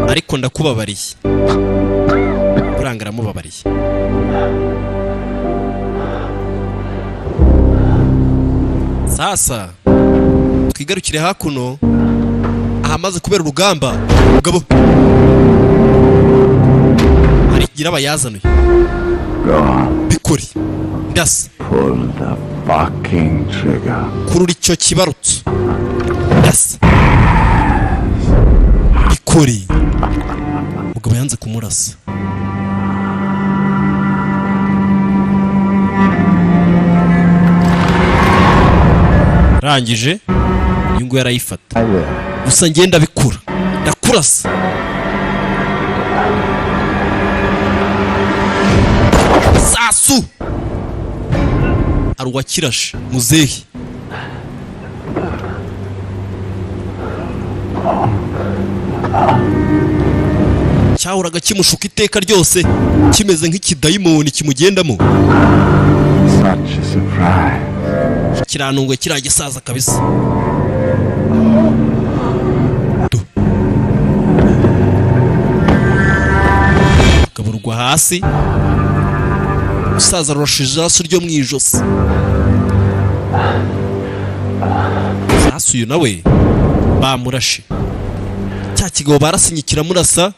ariko ndakubabariye urangara mubabariye sasa twigarukire hakuno ahamaze kubera urugamba mugabo ari nyirabayazanuye bikori ndasa Pull the fucking trigger. kurura icyo kibarutso ndasa bikori mugabo yanze kumurasa rangije ingo yarayifata gusa ngenda bikura ndakurasa sasu aruwa kirashe muzehi cyahoraga kimushuka iteka ryose kimeze nk'ikidayimoni kimugendamo Such a surprise. kiranungwe kiragisaza kabisa gaburwa hasi umusaza arashije ijaraso ryo mu ijosi sasuye nawe bamurashe cya kigabo barasinye kiramurasa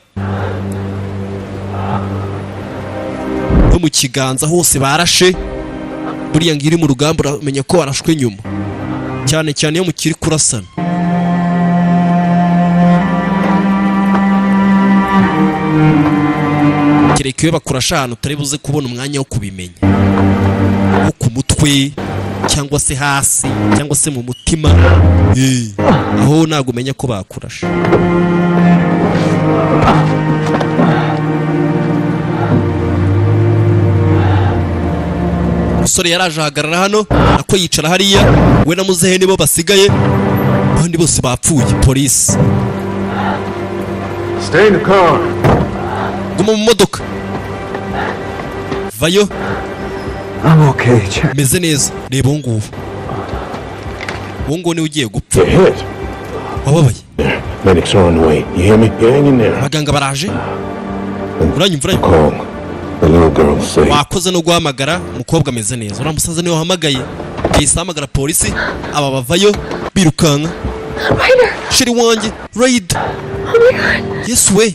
no mu kiganza hose barashe buriya ngiri mu rugamba uramenya ko warashwe nyuma cyane cyane iyo mukiri kurasana kereka iyo bakurasha ahantu utari buze kubona umwanya wo kubimenya nko ku mutwe cyangwa se hasi cyangwa se mu mutima aho ntabwo umenya ko bakurasha umusore yaraje ahagarara hano ako yicara hariya we na muzehe nibo basigaye abandi bose bapfuye polisi Stay in the car. guma mu modoka vayo I'm okay, Jack. meze neza reba uwo nguwo uwo nguwo niwe ugiye gupfa You're hit. wababaye Medics are on the way. You hear me? You're hanging there. abaganga baraje uranyumva Call. The little girl safe. wakoze no guhamagara umukobwa ameze neza uriya musaza niwe wahamagaye yahise ahamagara polisi aba bavayo birukanka sheri wanjye rayidi yesu we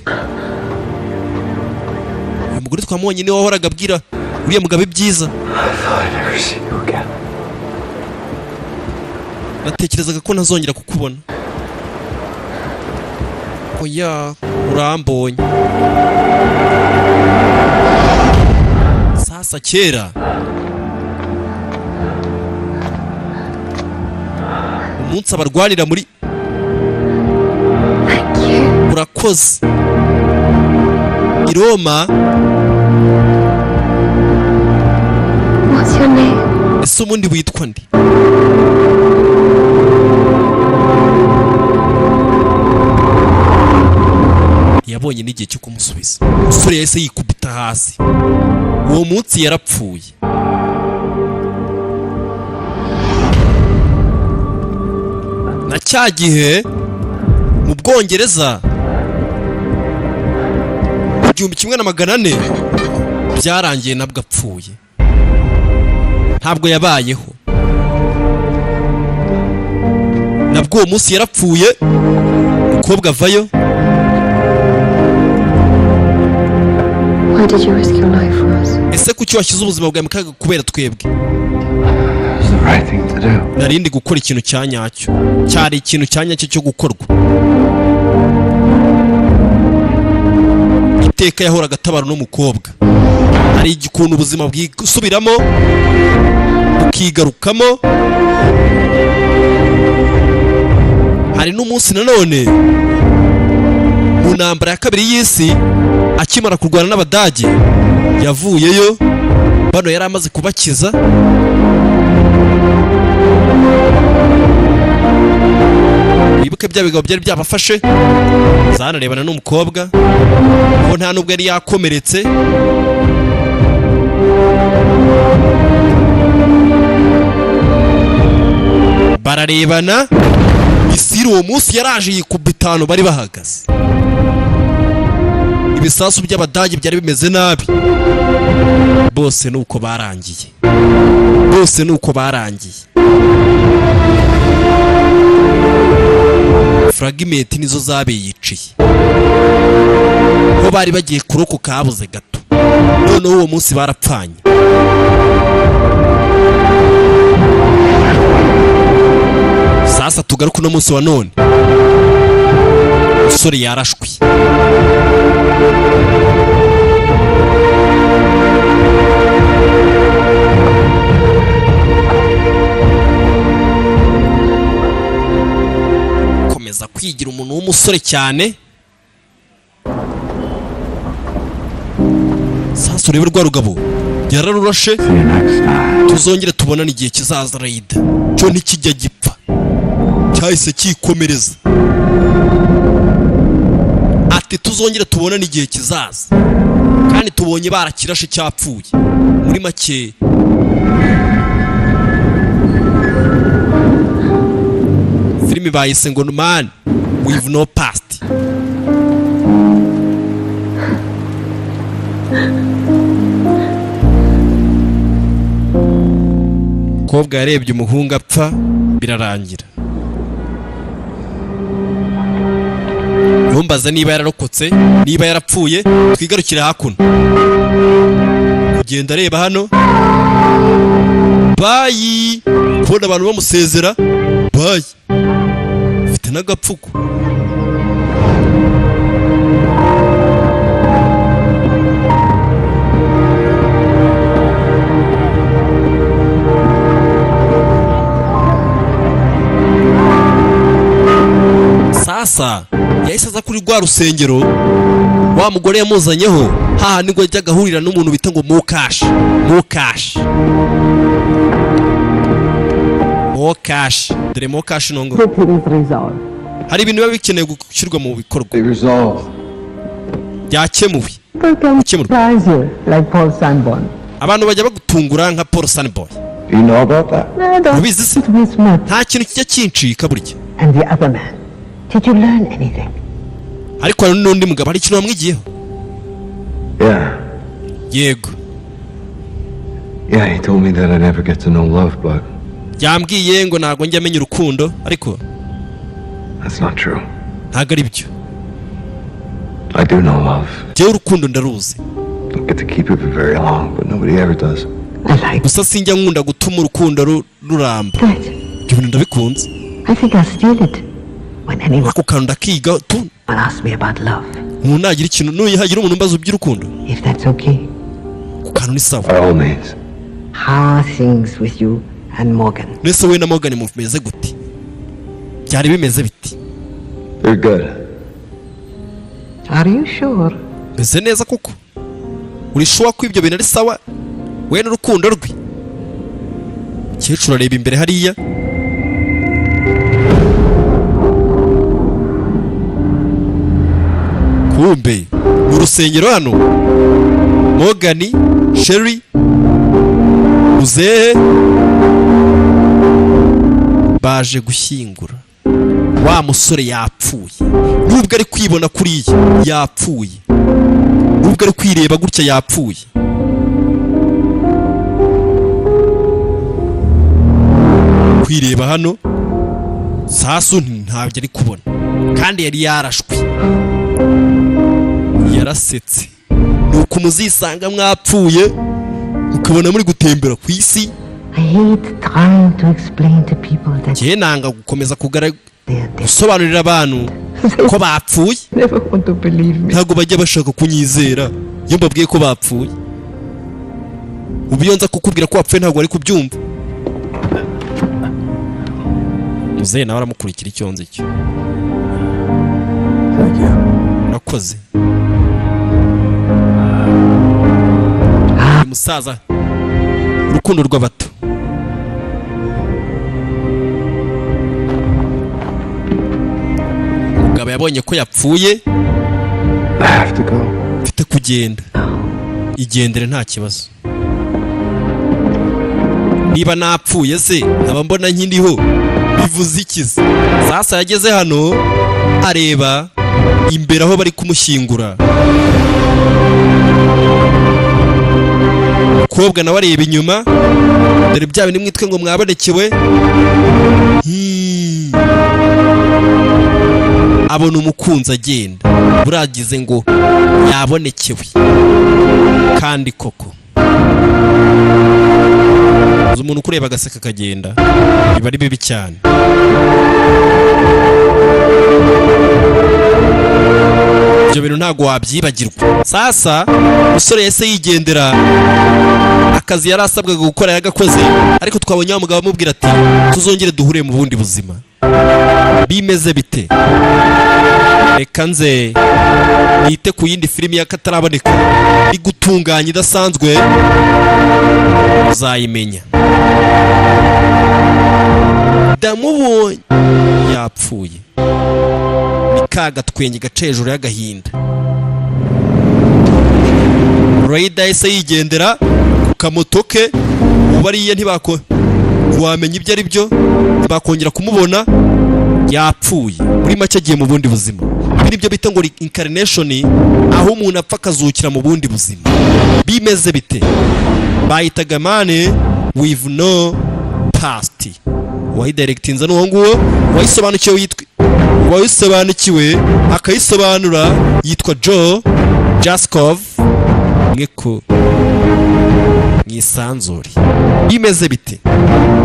uyu mugore twamubonye niwe wahoraga abwira uriya mugabo ibyiza natekerezaga ko ntazongera kukubona oya urambonye sasa kera umunsi abarwanira muri urakoze i Roma ese ubundi witwa ndi yabonye n'igihe cyo kumusubiza umusore yahise yikubita hasi uwo munsi yarapfuye na cya gihe mu Bwongereza 1400 byarangiye nabwo apfuye ntabwo yabayeho nabwo uwo munsi yarapfuye umukobwa avayo Why did you risk your life for us? ese kuki washyize ubuzima bwawe mu kaga kubera twebwe It's the right thing to do. narindi gukora ikintu cya nyacyo cyari ikintu cya nyacyo cyo gukorwa iteka yahoraga atabara n'umukobwa hari igikuntu ubuzima bwisubiramo bukigarukamo hari n'umunsi nanone mu ntambara ya kabiri y'isi akimara kurwana n'Abadage yavuyeyo bano yari amaze kubakiza wibuke bya bigabo byari byabafashe zanarebana n'umukobwa ko nta nubwo yari yakomeretse bararebana Misiri uwo munsi yaraje yikubita ahantu bari bahagaze ibisasu by'Abadage byari bimeze nabi bose nuko barangiye fragment nizo zabeyiciye ko bari bagiye kurokoka habuze gato none uwo munsi barapfanye sasa tugaruka no munsi wa none umusore yarashwe komeza kwigira umuntu w'umusore cyane sasa urebe rwa rugabo yararurashe tuzongere tubonane igihe kizaza Raida cyo ntikijya gipfa cyahise kikomereza ati tuzongere tubonane igihe kizaza kandi tubonye barakirashe cyapfuye muri make filimi bayise ngo man with no past kobwa yarebye umuhungu apfa birarangira ntumbaza niba yararokotse niba yarapfuye twigarukire hakuno kugenda areba hano bayi kubona abantu bamusezera bayi ufite n'agapfuko sasa yahise aza kuri rwa rusengero wa mugore yamuzanyeho haha nibwo yajyaga ahurira n'umuntu bita ngo Mokashi dore Mokashi nongo hari ibintu biba bikeneye gushyirwa mu bikorwa byakemuwe abantu bajya bagutungura nka Paul Sanboy ubizi se nta kintu kijya kincika burya Did you learn anything? ariko hari n'undi mugabo hari ikintu wamwigiyeho yego he told me that I never get to know love, but yambwiye ngo ntago njya amenya urukundo ariko that's not true. ntago ari byo I do know love. jewe urukundo ndaruzi. Don't get to keep it for very long, but nobody ever does. gusa sinjya nkunda gutuma urukundo ruramba. ibintu ndabikunze. I think I'll steal it. When anyone ako kantu ndakiga tu will ask me about love. umuntu nagira ikintu nuyihagira umuntu mbaza iby'urukundo. If that's okay. Ku kantu ni sawa. By all means. How are things with you and Morgan? Nese we na Morgan mumeze gute? Byari bimeze biti? They're good. Are you sure? Meze neza kuko. Uri sure ko ibyo bintu ari sawa? We n'urukundo rwe. Cyecuru areba imbere hariya. Kumbe urusengero hano Morgan, Sherry, Uzehe baje gushyingura wa musore yapfuye. Nubwo ari kwibona kuriya yapfuye, nubwo ari kwireba gutya yapfuye. Kwireba hano sasu ntabyo ari kubona kandi yari yarashwe. Yarasetse nuko muzisanga mwapfuye ukabona muri gutembera ku isi. I hate trying to explain to people that je nanga gukomeza gusobanurira abantu ko bapfuye. Never want to believe me. Ntago bajya bashaka kunyizera iyo mbabwiye ko bapfuye. Ubiyonza kukubwira ko wapfuye ntago ari kubyumva. muzehe nawe aramukurikira icyonzi cyo. Thank you. Nakoze. Musaza urukundo rw'abato. Umugabo yabonye ko yapfuye. I have to go. Mfite kugenda. Igendere nta kibazo. Niba napfuye se aba mbona nk'indiho bivuze ikiza. Sasa yageze hano areba imbere aho bari kumushyingura. Umukobwa nawe areba inyuma. Dore bya bindi mwitwe ngo mwabonekewe. Abona umukunzi agenda. Buragize ngo yabonekewe. Kandi koko umuntu kureba agaseka kagenda biba ari bibi cyane. Ibyo bintu ntago wabyibagirwa. Sasa umusore yese yigendera. Akazi yari asabwaga gukora yagakoze, ariko twabonye wa mugabo amubwira ati tuzongere duhure mu bundi buzima. Bimeze bite? Reka nze yite ku yindi filimi y'akataraboneka igutunganya idasanzwe uzayimenya. Ndamubonye yapfuye. Ni kaga twenye gace hejuru y'agahinda. Rayida yese yigendera ku kamoto ke. Ubariye ntibako wamenya ibyo ari byo, ntibakongera kumubona. Yapfuye. Muri make agiye mu bundi buzima. Ibi byo bita ngo incarnation, aho umuntu apfa akazukira mu bundi buzima. Bimeze bite? Bayitaga mane with no past. Wayidirectinza n'uwo nguwo wayisobanukiwe akayisobanura yitwa Joe Jaskov mweko mwisanzure. Bimeze bite?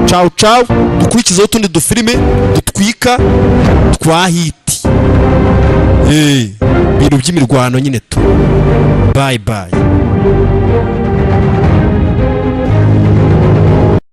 Ciao ciao. Dukurikizeho utundi dufilime dutwika twahiti. Bintu by'imirwano nyine tu. Bye bye.